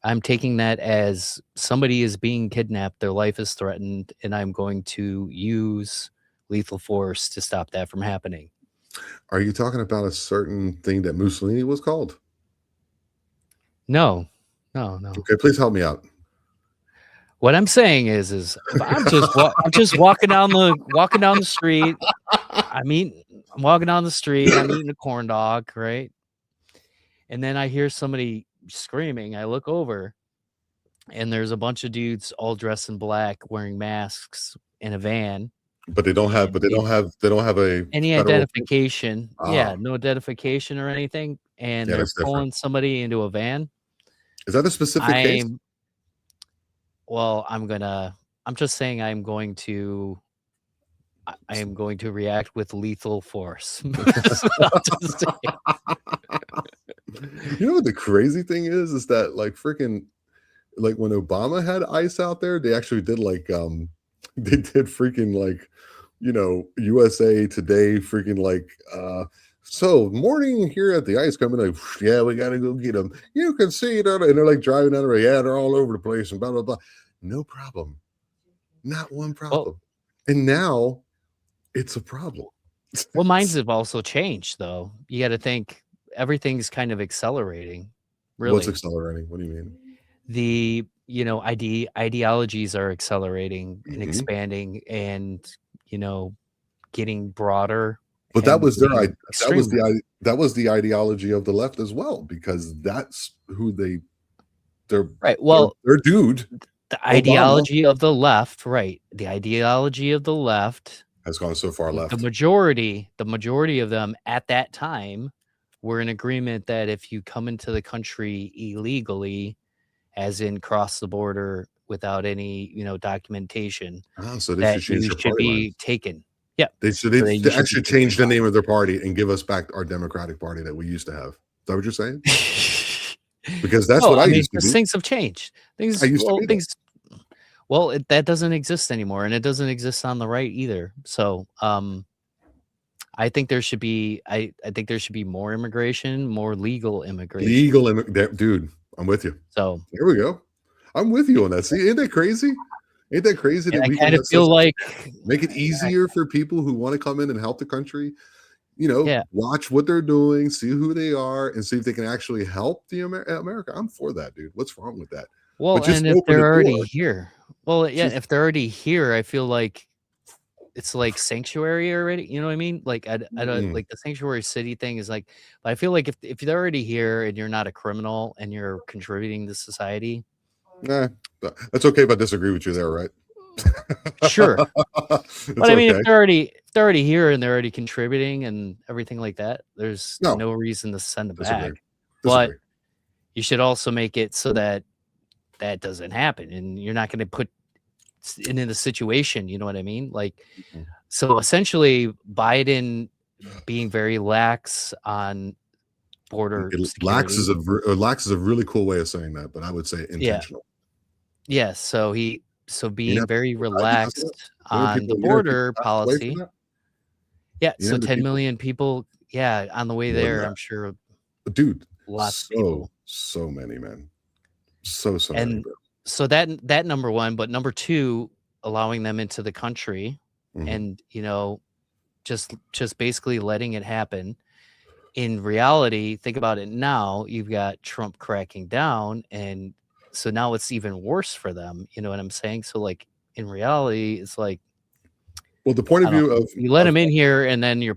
I'm taking that as somebody is being kidnapped, their life is threatened, and I'm going to use lethal force to stop that from happening. Are you talking about a certain thing that Mussolini was called? No. Okay, please help me out. What I'm saying is if I'm just walking down the street. I'm walking down the street. I'm eating a corn dog, right? And then I hear somebody screaming. I look over, and there's a bunch of dudes all dressed in black, wearing masks in a van. But they don't have any identification. Yeah, no identification or anything. And they're pulling somebody into a van. Is that a specific case? Well, I'm just saying I am going to react with lethal force. You know what the crazy thing is that like freaking like when Obama had ICE out there, they actually did like they did freaking like, you know, USA Today freaking like so morning here at the ICE company, like, yeah, we got to go get them. You can see it, and they're like driving down the road. Yeah, they're all over the place and blah blah blah. No problem, not one problem. Well, and now it's a problem. Well, minds have also changed, though. You got to think everything's kind of accelerating. Really, what's accelerating? What do you mean? The ideologies are accelerating and expanding, and getting broader. But that was that was the ideology of the left as well, because that's who they're right. Well, they're dude. The ideology of the left, right? The ideology of the left has gone so far left. The majority of them at that time were in agreement that if you come into the country illegally, as in cross the border without any documentation, so they should be taken. Yeah, they actually change the name of their party and give us back our Democratic Party that we used to have. Is that what you're saying? Because that's what I used to do. Things have changed. That doesn't exist anymore, and it doesn't exist on the right either. So, I think there should be. I think there should be more immigration, more legal immigration. Dude, I'm with you. So here we go. I'm with you on that. See, ain't that crazy? Ain't that crazy that we kind of feel like make it easier for people who want to come in and help the country? Watch what they're doing, see who they are, and see if they can actually help the America. I'm for that, dude. What's wrong with that? Well, and if they're already here, if they're already here, I feel like it's like sanctuary already. You know what I mean? Like I don't like the sanctuary city thing is like. But I feel like if they're already here and you're not a criminal and you're contributing to society. That's okay if I disagree with you there, right? Sure. But I mean, if they're already here and they're already contributing and everything like that, there's no reason to send them back. But you should also make it so that doesn't happen, and you're not going to put in the situation. You know what I mean? Like, so essentially, Biden being very lax on border lax is a really cool way of saying that, but I would say intentional. Yeah. So being very relaxed on the border policy. Yeah. So 10 million people. Yeah. On the way there, I'm sure. Dude, lots of people. So many, man. So and many. So that number one, but number two, allowing them into the country and, just basically letting it happen. In reality, think about it now, you've got Trump cracking down, and so now it's even worse for them. You know what I'm saying? So like in reality, it's like, well, the point of view of you let them in here, and then you're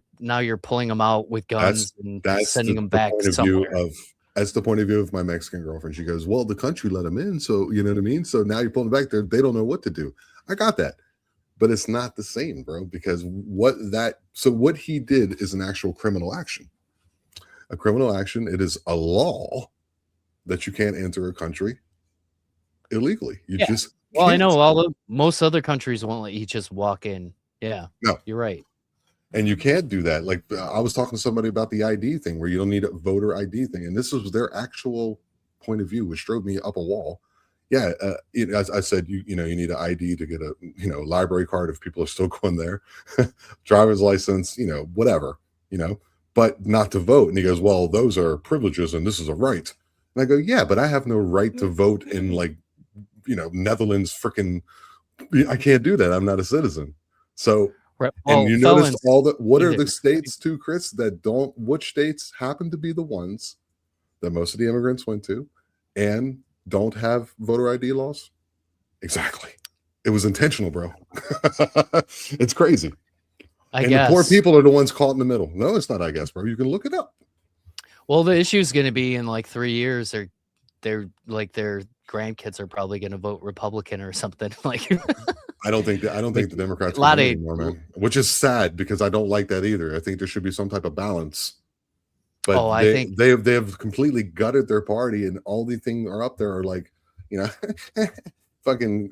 pulling them out with guns and sending them back somewhere. That's the point of view of my Mexican girlfriend. She goes, well, the country let them in. So, you know what I mean? So now you're pulling back there. They don't know what to do. I got that. But it's not the same, bro, because what he did is an actual criminal action. A criminal action, it is a law that you can't enter a country illegally. You just Well, I can't. know most other countries won't let you just walk in. Yeah. No. You're right. And you can't do that. Like I was talking to somebody about the ID thing where you don't need a voter ID thing. And this was their actual point of view, which drove me up a wall. Yeah. As I said, you need an ID to get a, library card if people are still going there, driver's license, whatever, but not to vote. And he goes, well, those are privileges and this is a right. And I go, yeah, but I have no right to vote in Netherlands. Freaking, I can't do that. I'm not a citizen. So, Right. and Well, you notice what are either. the states too, Chris, that don't, which states happen to be the ones that most of the immigrants went to and don't have voter ID laws? Exactly. It was intentional, bro. It's crazy. I and guess the poor people are the ones caught in the middle. No, it's not, I guess, bro. You can look it up. Well, the issue is going to be in like 3 years, they're like their grandkids are probably going to vote Republican or something. Like, I don't think the Democrats a lot can of anymore, man. Which is sad because I don't like that either. I think there should be some type of balance. But I think they have completely gutted their party, and all the things are up there are like, fucking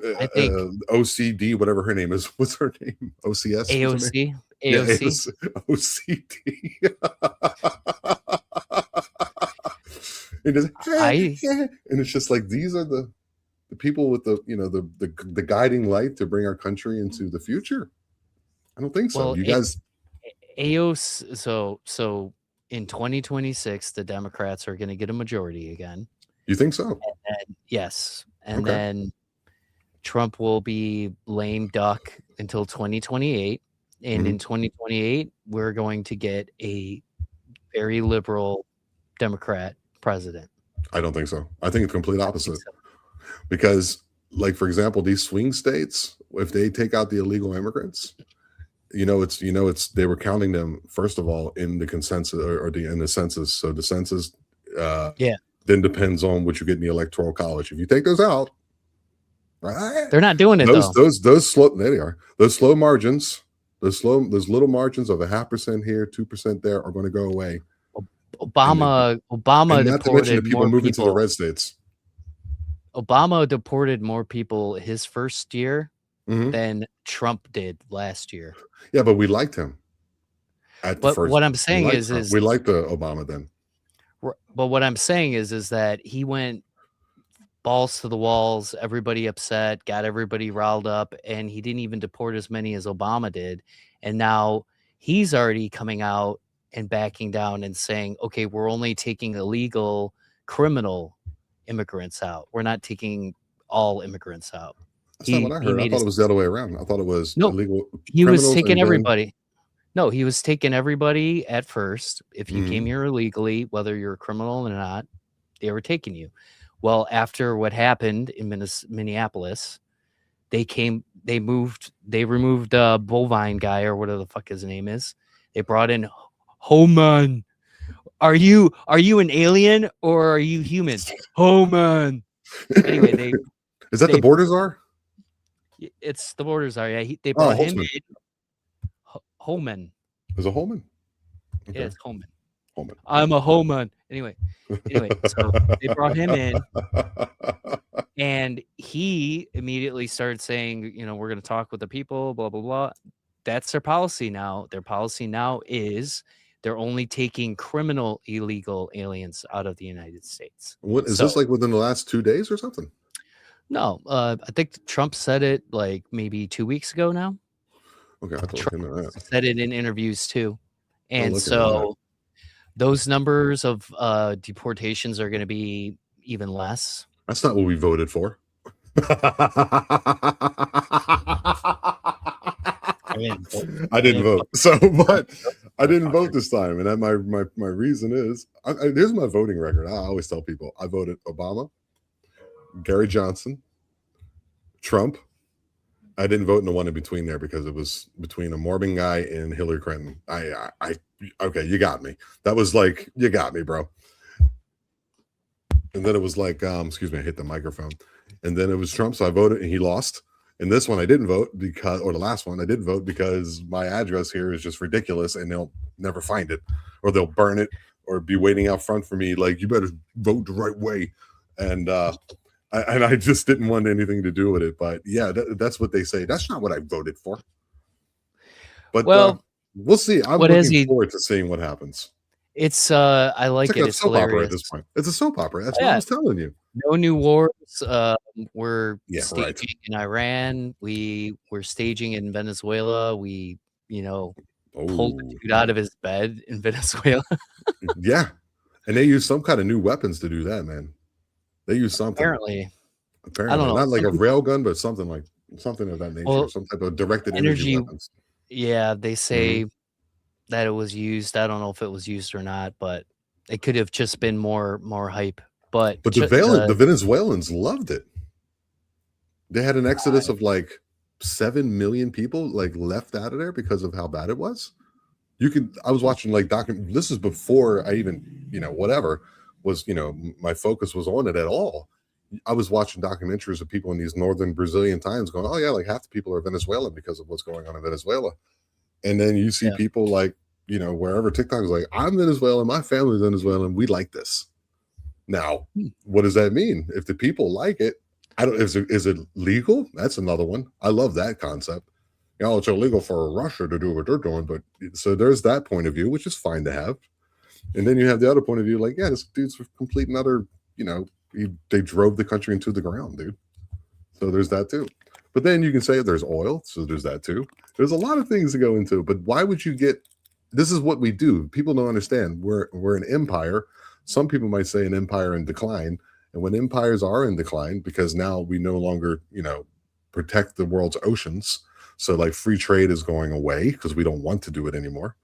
OCD, whatever her name is. What's her name? OCS. AOC. AOC. Yeah, OCD. And it's just like these are the people with the guiding light to bring our country into the future. I don't think so. Well, You guys, AOC. So in 2026, the Democrats are going to get a majority again. You think so? Yes, and then Trump will be lame duck until 2028, and in 2028, we're going to get a very liberal Democrat president. I don't think so. I think it's complete opposite. Because, like, for example, these swing states, if they take out the illegal immigrants, it's they were counting them first of all in the consensus in the census. So the census, then depends on what you get in the electoral college. If you take those out, right? They're not doing it those slow. There they are. Those slow margins, those little margins of 0.5% here, 2% there are going to go away. Obama not to mention the people moving to the red states. Obama deported more people his first year than Trump did last year. Yeah, but we liked him. What I'm saying is we liked the Obama then. But what I'm saying is that he went balls to the walls, everybody upset, got everybody riled up, and he didn't even deport as many as Obama did. And now he's already coming out and backing down and saying, okay, we're only taking illegal criminal immigrants out. We're not taking all immigrants out. That's not what I heard. I thought it was the other way around. I thought it was illegal. He was taking everybody. No, he was taking everybody at first. If you came here illegally, whether you're a criminal or not, they were taking you. Well, after what happened in Minneapolis, they removed Bovine guy or whatever the fuck his name is. They brought in Homan. Are you an alien or are you human? Homan. Anyway, is that the borders are? It's the borders are. Yeah, they brought him in. Holman. Is it Holman? Okay. Yeah, it's Holman. I'm a Holman. Anyway, so they brought him in, and he immediately started saying, we're going to talk with the people, blah, blah, blah. That's their policy now. Their policy now is they're only taking criminal illegal aliens out of the United States. What is this like within the last 2 days or something? No, I think Trump said it like maybe 2 weeks ago now. Okay, I Trump said it in interviews too. And so those numbers of deportations are going to be even less. That's not what we voted for. I didn't vote. So, but I didn't vote this time. And my reason is, here's my voting record. I always tell people I voted Obama, Gary Johnson, Trump. I didn't vote in the one in between there because it was between a Morbin guy and Hillary Clinton. Okay, you got me. That was like, you got me, bro. And then it was like, excuse me, I hit the microphone. And then it was Trump, so I voted, and he lost. And this one I didn't vote because, or the last one I did vote because my address here is just ridiculous, and they'll never find it, or they'll burn it, or be waiting out front for me, like, you better vote the right way. And I just didn't want anything to do with it. But yeah, that's what they say. That's not what I voted for. But Well, we'll see. I'm what has looking he? forward to seeing what happens. It's I It's like like it. a It's soap opera at hilarious. this point. It's a soap opera. That's what I Yeah, was telling you. no new wars. We're Yeah, right. staging in Iran. We're staging in Venezuela. We, pulled Oh, the dude out of his bed in Venezuela. yeah. And they use some kind of new weapons to do that, man. They use something. Apparently, I don't Apparently, know. not like Some a people, rail gun, but something of that nature. well, Some type of directed energy energy. weapons. Yeah, they Mhm. say that it was used. I don't know if it was used or not, but it could have just been more hype. But But the Venezuelans loved it. They had an exodus of like 7 million people like left out of there because of how bad it was. I was watching like this is before I even, whatever was, my focus was on it at all. I was watching documentaries of people in these northern Brazilian towns going, oh yeah, like half the people are Venezuelan because of what's going on in Venezuela. And then you see yeah, people like, wherever TikTok is like, I'm Venezuelan, my family's Venezuelan, we like this. Now, what does that mean? If the people like it, I don't. Is it legal? That's another one. I love that concept. It's illegal for Russia to do what they're doing, but so there's that point of view, which is fine to have. And then you have the other point of view, like, yeah, this dude's a complete and utter, they drove the country into the ground, dude. So there's that too. But then you can say there's oil, so there's that too. There's a lot of things to go into, but why would you get? This is what we do. People don't understand. We're an empire. Some people might say an empire in decline, and when empires are in decline, because now we no longer, protect the world's oceans. So like free trade is going away because we don't want to do it anymore.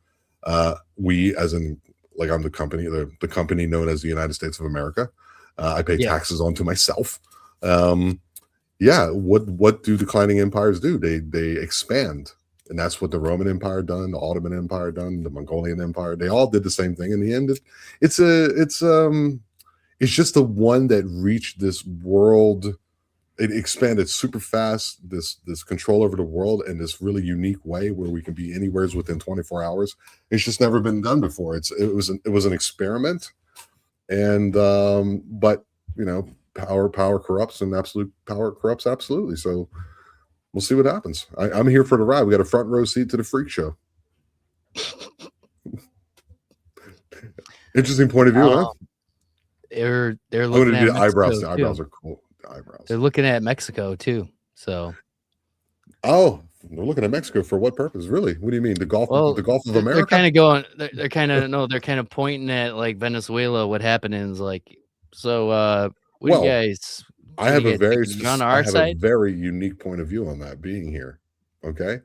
We, as in, like, I'm the company, the company known as the United States of America. I pay yeah, taxes onto myself. Yeah, what do declining empires do? They expand, and that's what the Roman Empire done, the Ottoman Empire done, the Mongolian Empire. They all did the same thing. In the end, it's just the one that reached this world. It expanded super fast. This control over the world in this really unique way, where we can be anywheres within 24 hours. It's just never been done before. It was an experiment, and but power corrupts, and absolute power corrupts absolutely. So we'll see what happens. I'm here for the ride. We got a front row seat to the freak show. Interesting point of view, huh? they're I'm looking going to at do the eyebrows. Mexico The eyebrows too. are cool. The eyebrows. They're looking at Mexico too. So, Oh, they're looking at Mexico for what purpose? Really? What do you mean? The Gulf well, of they're America? kind of going. They're kind of no. They're kind of pointing at like Venezuela. What happened is like, so what do you Well, guys? You guys thinking you're on I our have a side? very unique point of view on that being here. Okay.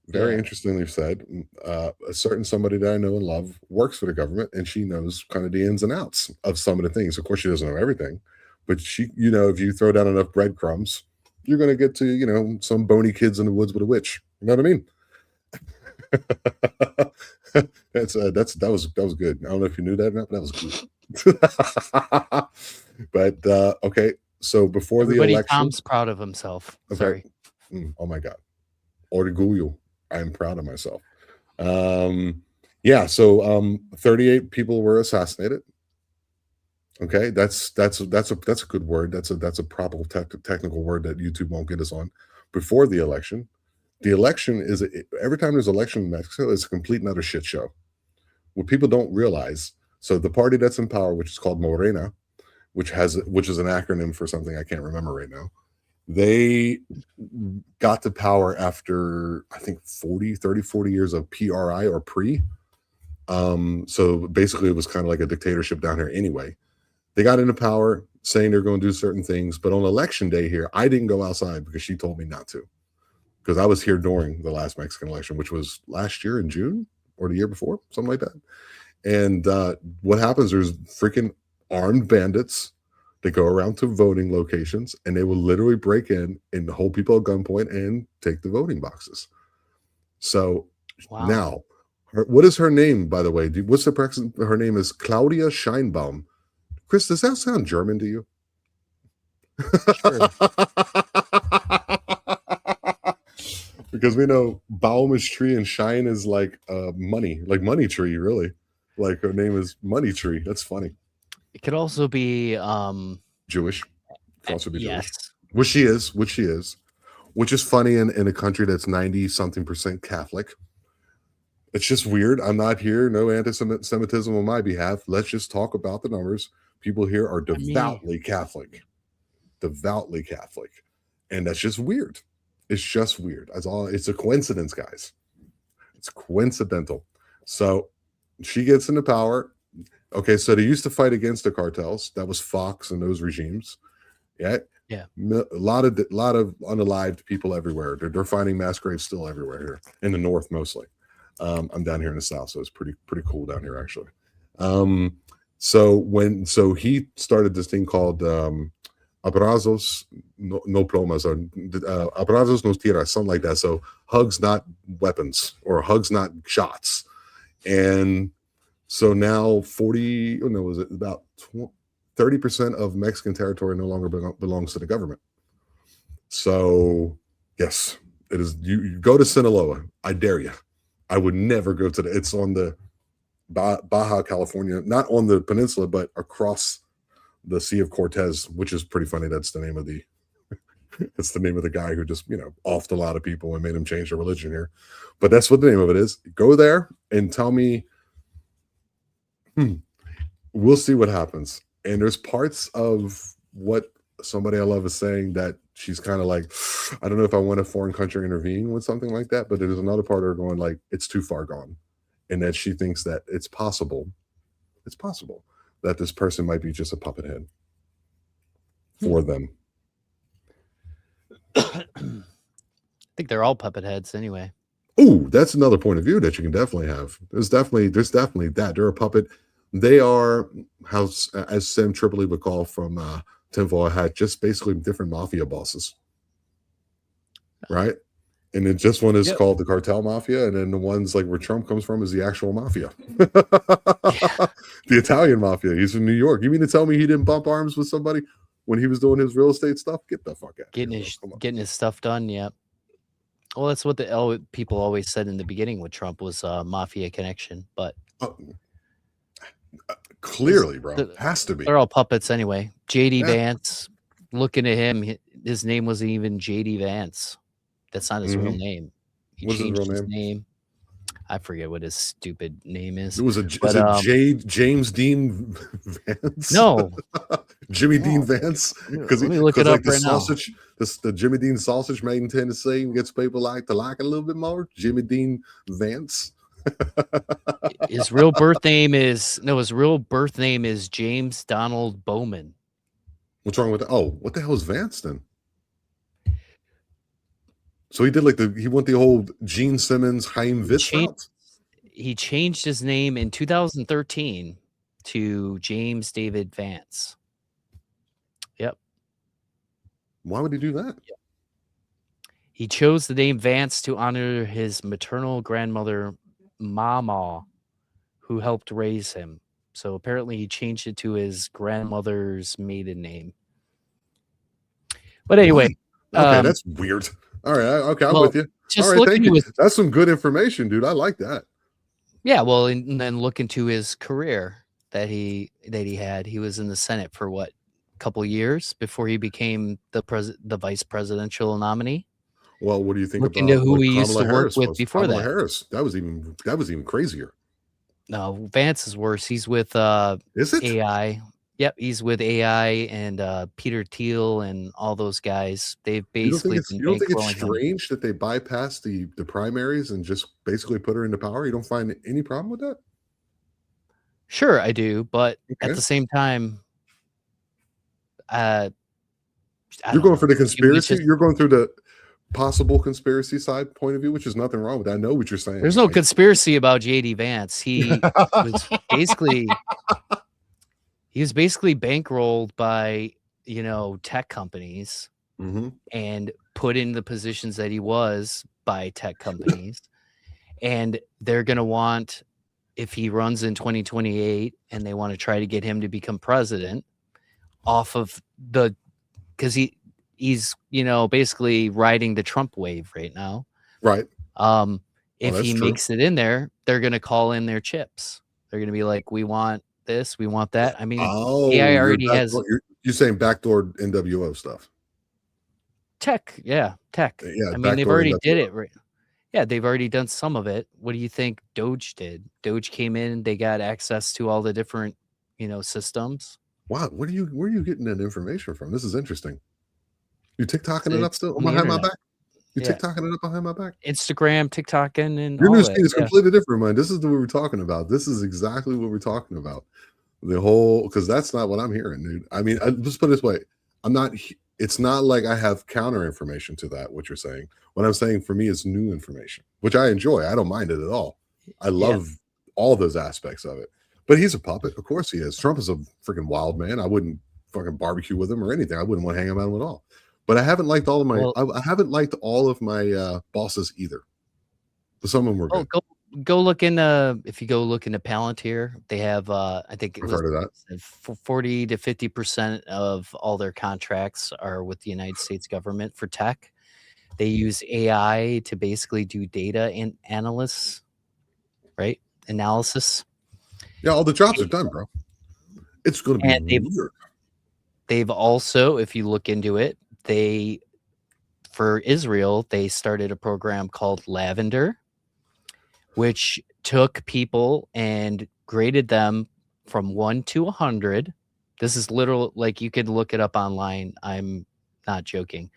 Very Yeah. interestingly said. A certain somebody that I know and love works for the government, and she knows kind of the ins and outs of some of the things. Of course, she doesn't know everything, but she, if you throw down enough breadcrumbs, you're going to get to, some bony kids in the woods with a witch. You know what I mean? That was good. I don't know if you knew that or not, but that was good. But okay, so before the Everybody, election, Tom's proud of himself. okay. Sorry. Oh my God. Orgullo. I'm proud of myself. Yeah, so 38 people were assassinated. Okay, that's a good word. That's a proper technical word that YouTube won't get us on. Before the election, every time there's election in Mexico, it's a complete and utter shit show. What people don't realize, so the party that's in power, which is called Morena, which is an acronym for something I can't remember right now. They got to power after, I think, 40 years of PRI or pre. So basically it was kind of like a dictatorship down here anyway. They got into power saying they're going to do certain things, but on election day here, I didn't go outside because she told me not to, because I was here during the last Mexican election, which was last year in June or the year before, something like that. And what happens, there's freaking armed bandits that go around to voting locations, and they will literally break in and hold people at gunpoint and take the voting boxes. So Wow. now, what is her name, by the way? What's her name is Claudia Scheinbaum. Chris, does that sound German to you? Sure. Because we know Baum is tree and Shine is like money, like money tree, really. Like her name is Money Tree. That's funny. It could also be Jewish. Could also be Jewish. yes. Which she is, which is funny in a country that's 90 something percent Catholic. It's just weird. I'm not here, no anti-Semitism on my behalf. Let's just talk about the numbers. People here are devoutly Catholic. Devoutly Catholic. And that's just weird. It's just weird. That's all. It's a coincidence, guys. It's coincidental. So she gets into power. Okay, so they used to fight against the cartels. That was Fox and those regimes. Yeah. Yeah. A lot of unalived people everywhere. They're finding mass graves still everywhere here in the north mostly. I'm down here in the south, so it's pretty cool down here actually. So he started this thing called abrazos no plomas, or abrazos no tiras, something like that. So hugs, not weapons, or hugs, not shots. And so now 30% of Mexican territory no longer belongs to the government. So yes, it is. You go to Sinaloa. I dare you. I would never go to it's on the Baja California, not on the peninsula, but across the Sea of Cortez, which is pretty funny. That's the name of the it's the name of the guy who just, offed a lot of people and made them change their religion here. But that's what the name of it is. Go there and tell me, we'll see what happens. And there's parts of what somebody I love is saying that she's kind of like, I don't know if I want a foreign country intervene with something like that, but there's another part of her going like, it's too far gone. And that she thinks that it's possible that this person might be just a puppet head for them. I think they're all puppet heads anyway. Oh, that's another point of view that you can definitely have. There's definitely that. They're a puppet. They are, as Sam Tripoli would call from Tinfoil Hat, just basically different mafia bosses. Right? And then just one is called the cartel mafia, and then the ones like where Trump comes from is the actual mafia. The Italian mafia. He's from New York. You mean to tell me he didn't bump arms with somebody when he was doing his real estate stuff? Get the fuck out. Getting his stuff done, yeah. Well, that's what the people always said in the beginning with Trump was mafia connection, but clearly, bro, has to be. They're all puppets anyway. JD Vance, looking at him, his name wasn't even JD Vance. That's not his real name. He changed his name. I forget what his stupid name is. It was James Dean Vance? No. Jimmy Dean Vance? Because let me look it up right sausage, now. The Jimmy Dean sausage made in Tennessee gets people to like it a little bit more. Jimmy Dean Vance. His real birth name is James Donald Bowman. What's wrong with that? Oh, what the hell is Vance then? So he did he went the whole Gene Simmons, Chaim Vitz route? He changed his name in 2013 to James David Vance. Yep. Why would he do that? Yep. He chose the name Vance to honor his maternal grandmother, Mama, who helped raise him. So apparently he changed it to his grandmother's maiden name. But anyway. Okay, that's weird. All right. Okay, I'm with you. All right, thank you. That's some good information, dude. I like that. Yeah, well, and then look into his career that he had. He was in the Senate for a couple of years before he became the vice presidential nominee. Well, what do you think look into who he used to work with before Kamala Harris? That was even crazier. No, Vance is worse. He's with is it AI? Yep, he's with AI and Peter Thiel and all those guys. They've basically you don't think it's strange that they bypassed the primaries and just basically put her into power? You don't find any problem with that? Sure, I do, but at the same time, you're going for the conspiracy. You're going through the possible conspiracy side point of view, which is nothing wrong with that. I know what you're saying. There's no conspiracy about JD Vance. He was basically bankrolled by, tech companies and put in the positions that he was by tech companies. And they're going to want if he runs in 2028 and they want to try to get him to become president off of because he's basically riding the Trump wave right now. Right. If that's he true. makes it in there, they're going to call in their chips. They're going to be like, we want this, we want that. I mean, AI already has you're saying backdoor NWO stuff. tech. Yeah, tech. Yeah, I mean, they've backdoor already did NWO. it. Right. Yeah, they've already done some of it. What do you think Doge did? Doge came in, they got access to all the different, systems. Wow, where are you getting that information from? This is interesting. You TikToking it up It's still on the behind my internet. back? You Yeah. TikToking it up behind my back? Instagram, TikTok, and Your all news that. feed is Yeah. completely different, man. This is what we're talking about. This is exactly what we're talking about. The whole, because that's not what I'm hearing, dude. I mean, let's put it this way. It's not like I have counter information to that, what you're saying. What I'm saying for me is new information, which I enjoy. I don't mind it at all. I love all those aspects of it. But he's a puppet. Of course he is. Trump is a freaking wild man. I wouldn't fucking barbecue with him or anything. I wouldn't want to hang out with him at all. But I haven't liked all of my I haven't liked all of my bosses either. But some of them were good. Go look into if you go look into Palantir, they have I think it I've was heard of that. 40 to 50% of all their contracts are with the United States government for tech. They use AI to basically do data and analysis. Yeah, all the jobs are done, bro. It's going to be weird. They've also, if you look into it, for Israel, they started a program called Lavender, which took people and graded them from 1 to 100. This is literal, like you could look it up online. I'm not joking.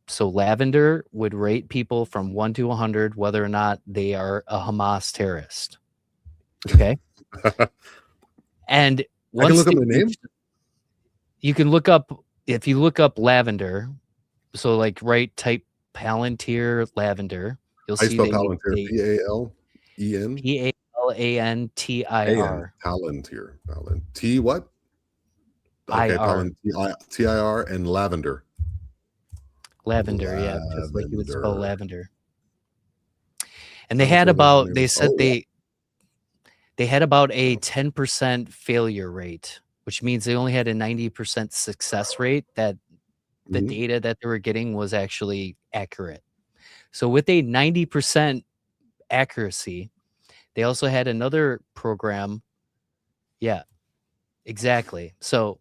So Lavender would rate people from 1 to 100, whether or not they are a Hamas terrorist. Okay. And I can look up my name. You can look up, if you look up Lavender, so like type Palantir Lavender, you'll see Palantir, P-A-L-E-N? Palantir. Palantir. T what? Okay, Palantir, T-I-R, and Lavender. Lavender, yeah, just like you would spell lavender. And they had about, they said they had about a 10% failure rate, which means they only had a 90% success rate, that the data that they were getting was actually accurate. So with a 90% accuracy, they also had another program. Yeah, exactly. So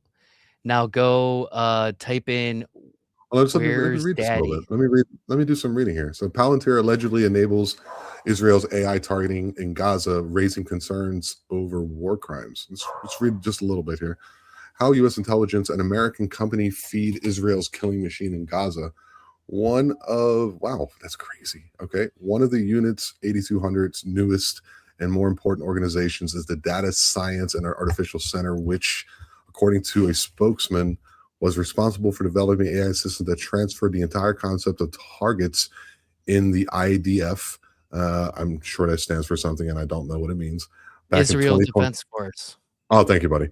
now go type in where's daddy. Let me do some reading here. So Palantir allegedly enables Israel's AI targeting in Gaza, raising concerns over war crimes. Let's read just a little bit here. How U.S. intelligence and American company feed Israel's killing machine in Gaza. Wow, that's crazy. Okay. One of the unit's 8200's newest and more important organizations is the Data Science and Artificial Center, which, according to a spokesman, was responsible for developing AI systems that transferred the entire concept of targets in the IDF. I'm sure that stands for something, and I don't know what it means. Israel Defense Force. Oh, thank you, buddy.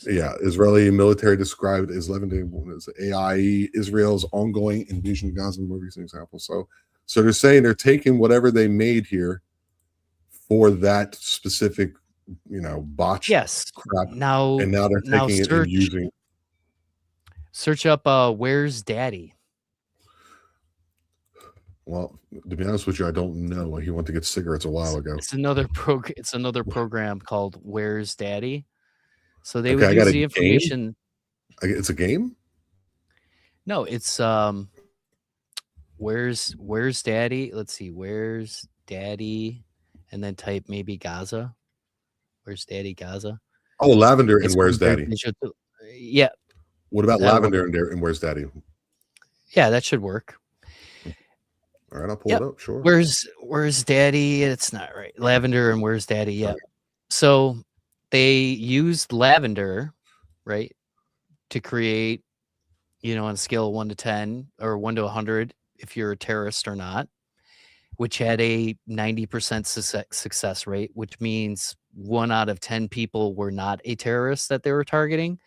Yeah, Israeli military described as AI Israel's ongoing invasion of Gaza. Movies, an example. So they're saying they're taking whatever they made here for that specific, botch crap. Now they're taking it and using. Search up where's daddy. Well, to be honest with you, I don't know. He went to get cigarettes a while ago. It's another program called Where's Daddy. So they would use the information. It's a game? No, it's Where's Daddy? Let's see, Where's Daddy, and then type maybe Gaza. Where's Daddy Gaza? Oh, Lavender and Where's Daddy? Yeah. What about Lavender and Where's Daddy? Yeah, that should work. All right, I'll pull it up. Sure. Where's Daddy? It's not right. Lavender and Where's Daddy? Yeah. Right. So they used Lavender, right, to create, on a scale of 1 to 10 or 1 to 100, if you're a terrorist or not, which had a 90% success rate, which means 1 out of 10 people were not a terrorist that they were targeting.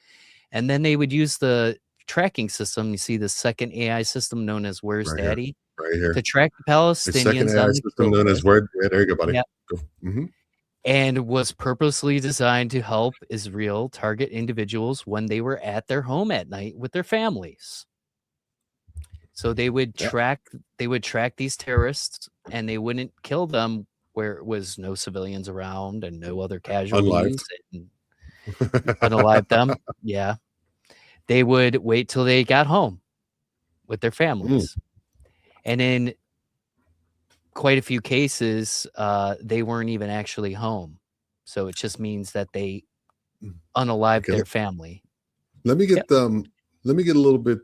And then they would use the tracking system. You see the second AI system known as Where's Daddy? right here. to track the A second Palestinians AI on the system kill known as list. Word. Yeah, there you go, buddy. Yep. Go. Mm-hmm. And was purposely designed to help Israel target individuals when they were at their home at night with their families. So Yeah. they would track these terrorists and they wouldn't kill them where it was no civilians around and no other Unlived. casualties and unalive them. Yeah. They would wait till they got home with their Mm, families. And in quite a few cases, they weren't even actually home. So it just means that they mm. unalived Okay. their family. Let me Yep. get let me get a little bit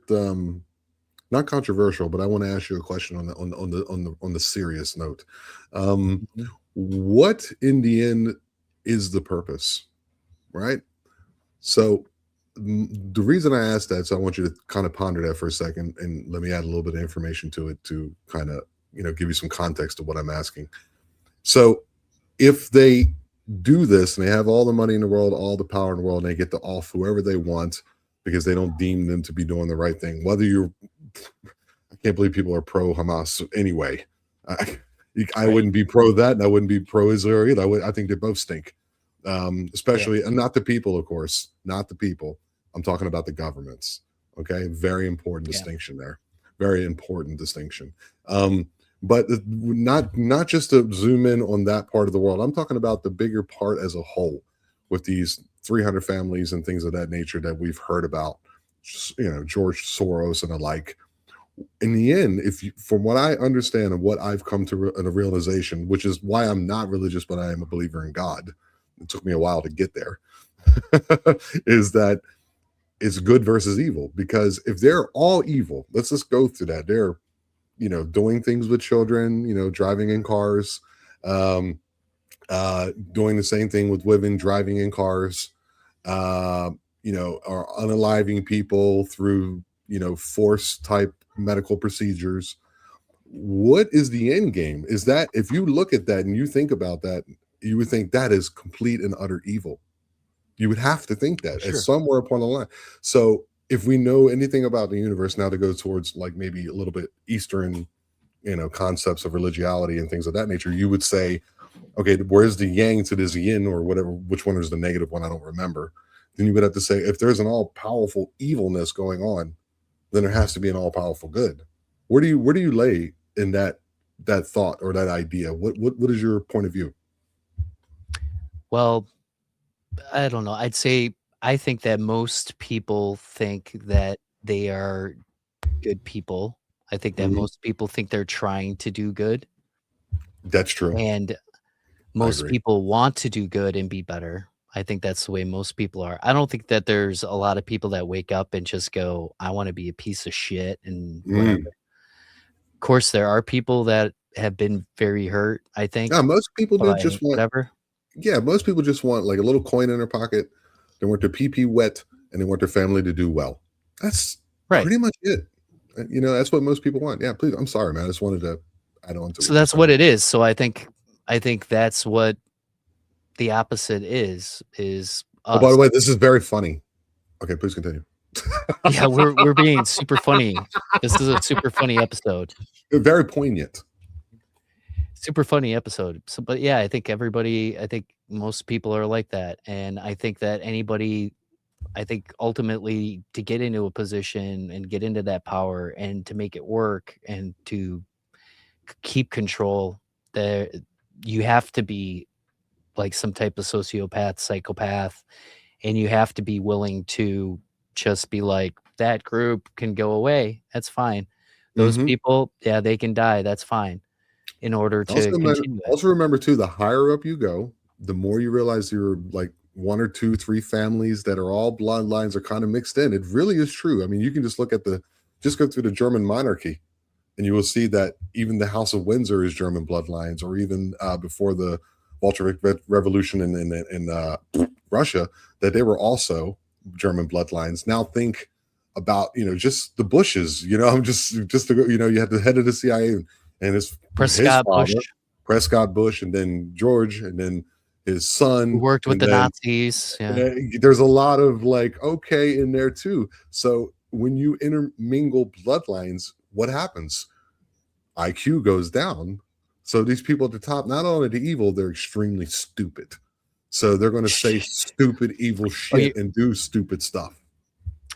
not controversial, but I want to ask you a question on the serious note. Um, Mhm. what in the end is the purpose, right? So the reason I asked that, so I want you to kind of ponder that for a second, and let me add a little bit of information to it to kind of give you some context to what I'm asking. So if they do this and they have all the money in the world, all the power in the world, and they get to off whoever they want because they don't deem them to be doing the right thing, whether you're, I can't believe people are pro Hamas anyway. I, I Right. wouldn't be pro that, and I wouldn't be pro Israel either. I think they both stink, Yeah. especially, and not the people, of course, not the people. I'm talking about the governments. Okay, very important Yeah. distinction there. Very important distinction. But not just to zoom in on that part of the world. I'm talking about the bigger part as a whole, with these 300 families and things of that nature that we've heard about. George Soros and the like. In the end, if you, from what I understand and what I've come to a realization, which is why I'm not religious, but I am a believer in God. It took me a while to get there. Is that it's good versus evil? Because if they're all evil, let's just go through that. They're doing things with children, driving in cars, um, doing the same thing with women, driving in cars, are unaliving people through, force type medical procedures. What is the end game? Is that if you look at that and you think about that, you would think that is complete and utter evil. You would have to think that as Sure. somewhere upon the line. So if we know anything about the universe now to go towards like maybe a little bit Eastern, concepts of religiosity and things of that nature, you would say, okay, where's the yang to this yin or whatever, which one is the negative one? I don't remember. Then you would have to say, if there's an all powerful evilness going on, then there has to be an all powerful good. Where do you lay in that thought or that idea? What is your point of view? Well, I don't know. I'd say I think that most people think that they are good people. I think that Mhm. most people think they're trying to do good, That's true. and I most agree. people want to do good and be better. I think that's the way most people are. I don't think that there's a lot of people that wake up and just go, "I wanna be a piece of shit," and whatever. Mm. Of course, there are people that have been very hurt, I Yeah, think, most people do by just want. whatever. Yeah, most people just want like a little coin in their pocket. They want their pee wet, and they want their family to do well. That's Right. pretty much it. That's what most people want. Yeah, please. I'm sorry, man. I just wanted to add on to So what you're that's what saying. it is. So I think that's what the opposite is Oh, by the us. way, this is very funny. Okay, please continue. Yeah, we're being super funny. This is a super funny episode. Very poignant. Super funny episode. So, but yeah, I think most people are like that, and I think that I think ultimately to get into a position and get into that power and to make it work and to keep control, there you have to be like some type of sociopath, psychopath, and you have to be willing to just be like, that group can go away. That's fine. Those Hmm. people, yeah, they can die. That's fine in order to continue it. Also remember too, the higher up you go, the more you realize you're like one or two, three families that are all bloodlines are kind of mixed in. It really is true. I mean, you can just look at just go through the German monarchy, and you will see that even the House of Windsor is German bloodlines, or even before the Bolshevik Revolution in Russia, that they were also German bloodlines. Now think about just the Bushes. I'm just to go, you had the head of the CIA and his Prescott Bush, father, Prescott Bush, and then George, and then his who son, worked with and the then Nazis. Yeah. there's a lot of like okay in there too. So when you intermingle bloodlines, what happens? IQ goes down. So these people at the top, not only the evil, they're extremely stupid. So they're going to say stupid, evil shit and do stupid stuff.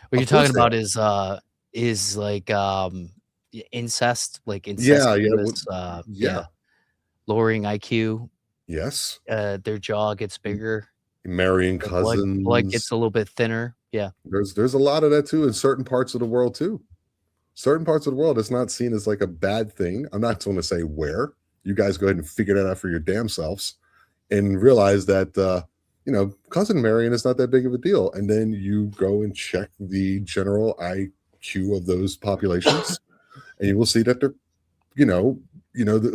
What you're talking about is like incest, like incestuous, lowering IQ. Yes. Their jaw gets bigger. Marrying cousins. Blood gets a little bit thinner. Yeah. There's a lot of that too in certain parts of the world too. Certain parts of the world, it's not seen as like a bad thing. I'm not going to say where. You guys go ahead and figure that out for your damn selves and realize that, cousin marrying is not that big of a deal. And then you go and check the general IQ of those populations and you will see that they're,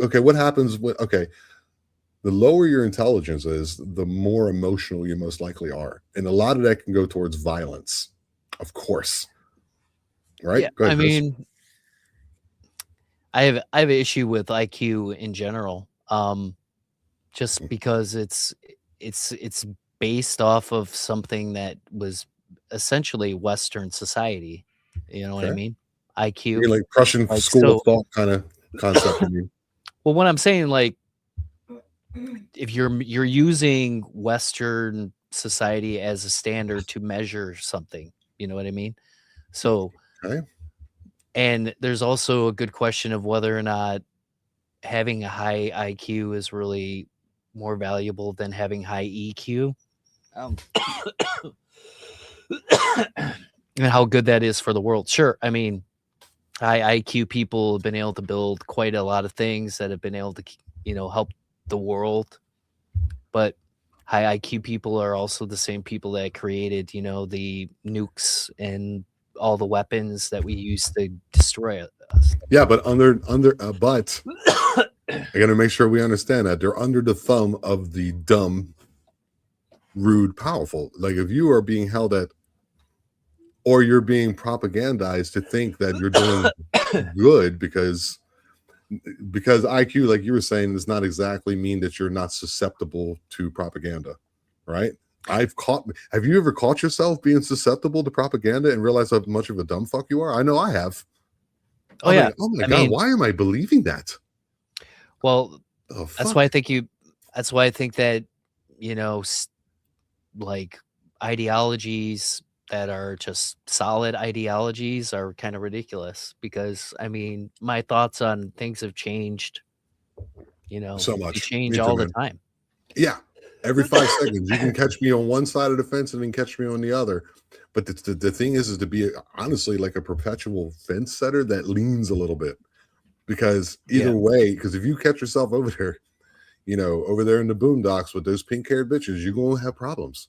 okay, what happens when, the lower your intelligence is, the more emotional you most likely are. And a lot of that can go towards violence, of course. Right? Yeah, ahead, I mean, I have an issue with IQ in general, just because it's based off of something that was essentially Western society. You know what I mean? IQ, you're like Prussian school of thought kind of concept. Well, what I'm saying, like, if you're using Western society as a standard to measure something, you know what I mean? So. Okay. And there's also a good question of whether or not having a high IQ is really more valuable than having high EQ. And how good that is for the world. Sure. I mean, high IQ people have been able to build quite a lot of things that have been able to, help the world. But high IQ people are also the same people that created, the nukes and all the weapons that we use to destroy us. Yeah, but but I got to make sure we understand that they're under the thumb of the dumb, rude, powerful. Like if you are being held at, or you're being propagandized to think that you're doing good because IQ, like you were saying, does not exactly mean that you're not susceptible to propaganda, right? Have you ever caught yourself being susceptible to propaganda and realize how much of a dumb fuck you are? I know I have. Oh, yeah. Like, oh my God, why am I believing that? Well, that's why I think that, like ideologies that are just solid ideologies are kind of ridiculous because, I mean, my thoughts on things have changed, so much. They change all the time. Yeah. Every 5 seconds, you can catch me on one side of the fence and then catch me on the other. But the thing is to be honestly like a perpetual fence setter that leans a little bit, because either way, because if you catch yourself over there, over there in the boondocks with those pink-haired bitches, you're going to have problems.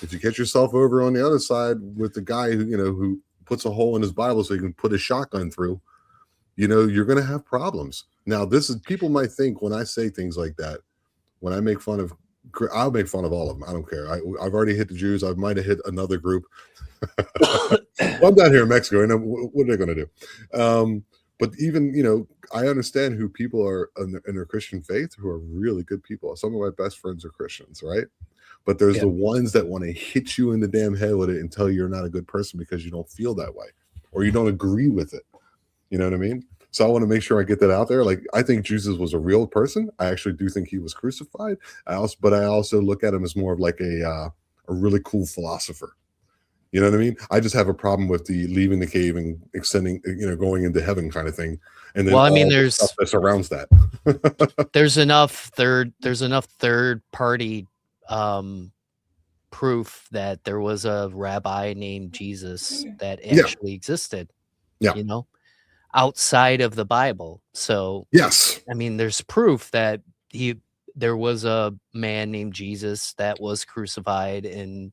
If you catch yourself over on the other side with the guy who puts a hole in his Bible so he can put his shotgun through, you're going to have problems. Now, people might think when I say things like that, when I make fun of, I'll make fun of all of them. I don't care. I've already hit the Jews. I might have hit another group. I'm down here in Mexico, and what are they going to do? But even, I understand who people are in their Christian faith who are really good people. Some of my best friends are Christians, right? But there's the ones that want to hit you in the damn head with it and tell you you're not a good person because you don't feel that way or you don't agree with it. You know what I mean? So I want to make sure I get that out there. Like, I think Jesus was a real person. I actually do think he was crucified. But I also look at him as more of like a really cool philosopher. You know what I mean? I just have a problem with the leaving the cave and extending, going into heaven kind of thing. And then there's stuff that surrounds that. there's enough third party proof that there was a rabbi named Jesus that actually existed. Yeah. Outside of the Bible. So yes, I mean, there's proof that there was a man named Jesus that was crucified, and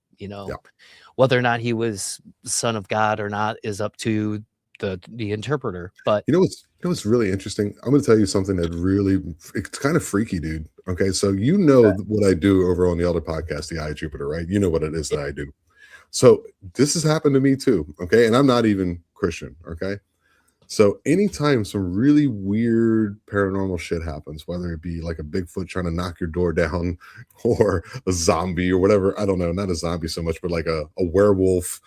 whether or not he was the Son of God or not is up to the interpreter. But what's really interesting? I'm going to tell you something that it's kind of freaky, dude. Okay, so what I do over on the other podcast, the Eye of Jupiter, right? You know what it is that I do. So this has happened to me too. Okay, and I'm not even Christian. Okay. So anytime some really weird paranormal shit happens, whether it be like a Bigfoot trying to knock your door down or a zombie or whatever, I don't know, not a zombie so much, but like a werewolf,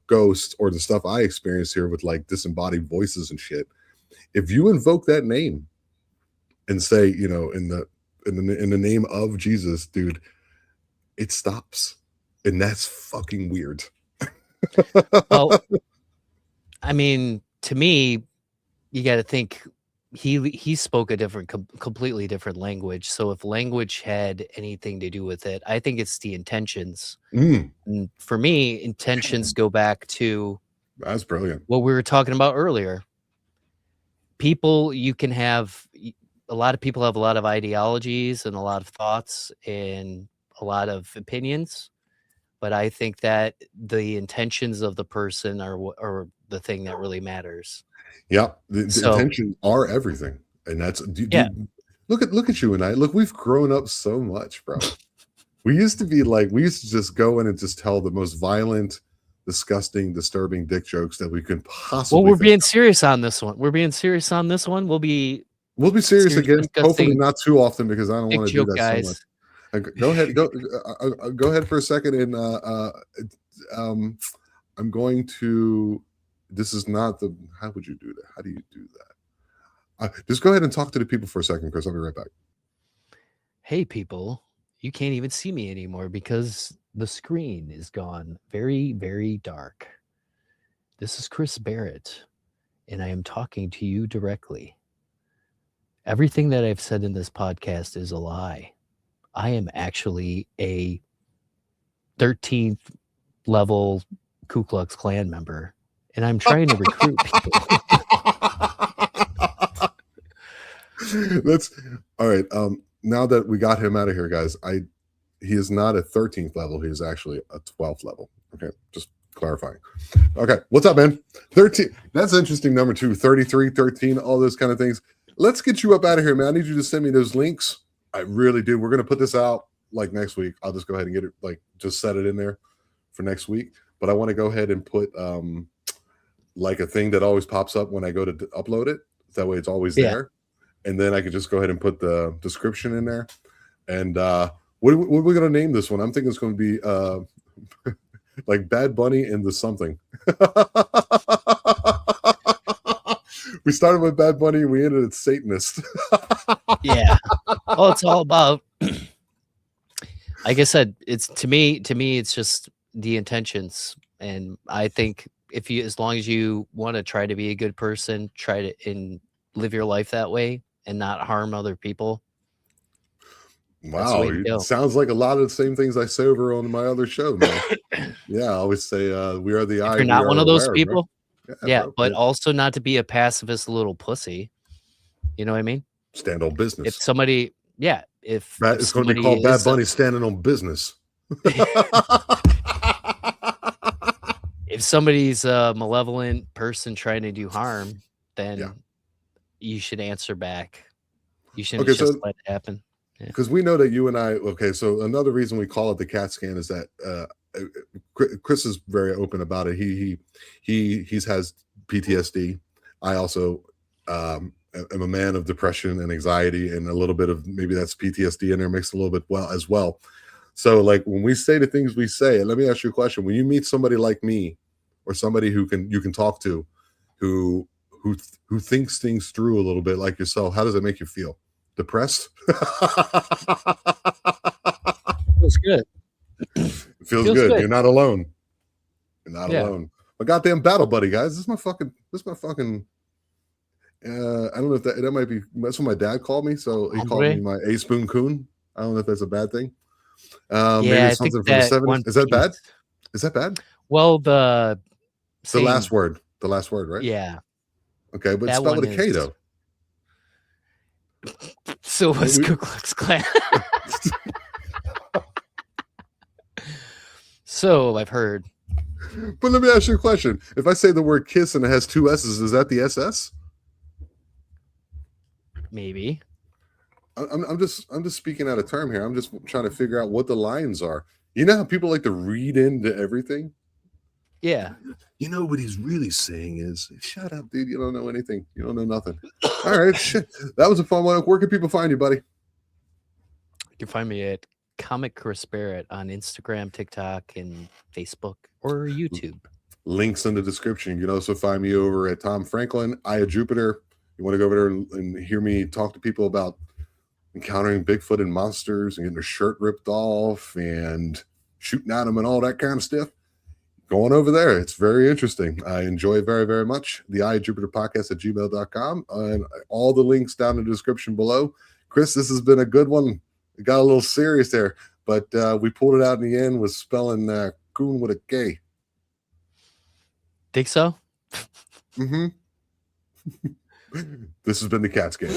ghost, or the stuff I experience here with like disembodied voices and shit, If you invoke that name and say, you know, in the name of Jesus, dude, it stops. And that's fucking weird. Well, I mean, to me, you got to think he spoke a different, completely different language. So if language had anything to do with it, I think it's the intentions. Mm, And for me, intentions go back to that's brilliant. what we were talking about earlier. People, you can have a lot of people have a lot of ideologies and a lot of thoughts and a lot of opinions, but I think that the intentions of the person are the thing that really matters. Yeah, the So, intentions are everything, and that's yeah. look at you and I. Look, we've grown up so much, bro. We used to just go in and just tell the most violent, disgusting, disturbing dick jokes that we could Well, possibly we're think being of. serious on this one. We're being serious on this one. We'll be We'll be serious serious, again. Hopefully, discussing not too often because I don't dick want to do joke that so much. guys. Go ahead, go ahead for a second, and um, I'm going to. This is not the. How would you do that? How do you do that? Just go ahead and talk to the people for a second, Chris. I'll be right back. Hey, people, you can't even see me anymore because the screen is gone very, very dark. This is Chris Barrett, and I am talking to you directly. Everything that I've said in this podcast is a lie. I am actually a 13th level Ku Klux Klan member, and I'm trying to recruit people. That's all right. Now that we got him out of here, guys, he is not a 13th level. He is actually a 12th level. Okay, just clarifying. Okay, what's up, man? 13. That's an interesting number too. 33, 13, all those kind of things. Let's get you up out of here, man. I need you to send me those links. I really do. We're gonna put this out like next week. I'll just go ahead and get it, like just set it in there for next week. But I want to go ahead and put like a thing that always pops up when I go to upload it. That way it's always there. And then I could just go ahead and put the description in there. And what are we going to name this one? I'm thinking it's going to be like Bad Bunny and the something. We started with Bad Bunny and we ended at Satanist. Yeah. Well, it's all about, like I said, it's to me, it's just the intentions. And I think as long as you want to try to be a good person, try to and live your life that way and not harm other people. Wow, it sounds like a lot of the same things I say over on my other show, man. Yeah, I always say we are the eye. If you're not one of those people, bro. but also not to be a pacifist little pussy. You know what I mean? Stand on business. If somebody, if it's going to be called Bad Bunny standing on business. If somebody's a malevolent person trying to do harm, then you should answer back. You shouldn't just let it happen. Because we know that you and I. Okay, so another reason we call it the CAT scan is that Chris is very open about it. He has PTSD. I also am a man of depression and anxiety, and a little bit of maybe that's PTSD in there mixed a little bit as well. So, like when we say the things we say, and let me ask you a question: when you meet somebody like me, or somebody you can talk to, who thinks things through a little bit like yourself, how does it make you feel? Depressed? Feels good. It feels good. You're not alone. You're not alone. My goddamn battle buddy, guys. This is my fucking. I don't know if that might be. That's what my dad called me. So he called me my A spoon coon. I don't know if that's a bad thing. Maybe it's something from the 70s. Is that bad? Is that bad? Well, the last word. The last word, right? Yeah. Okay, but spell with a K though. So was Ku Klux Klan. So I've heard. But let me ask you a question. If I say the word kiss and it has two S's, is that the SS? Maybe. I'm just speaking out of term here. I'm just trying to figure out what the lines are. You know how people like to read into everything? Yeah. You know what he's really saying is, shut up, dude. You don't know anything. You don't know nothing. All right, shit. That was a fun one. Where can people find you, buddy? You can find me at Comic Chris Barrett on Instagram, TikTok, and Facebook or YouTube. Links in the description. You can also find me over at Tom Franklin, Eye of Jupiter, you want to go over there and hear me talk to people about encountering Bigfoot and monsters and getting their shirt ripped off and shooting at them and all that kind of stuff, go on over there. It's very interesting. I enjoy it very, very much. The iJupiter podcast at gmail.com, and all the links down in the description below. Chris, this has been a good one. It got a little serious there, but we pulled it out in the end with spelling coon with a K. Think so? Mm-hmm. This has been the Cats Game.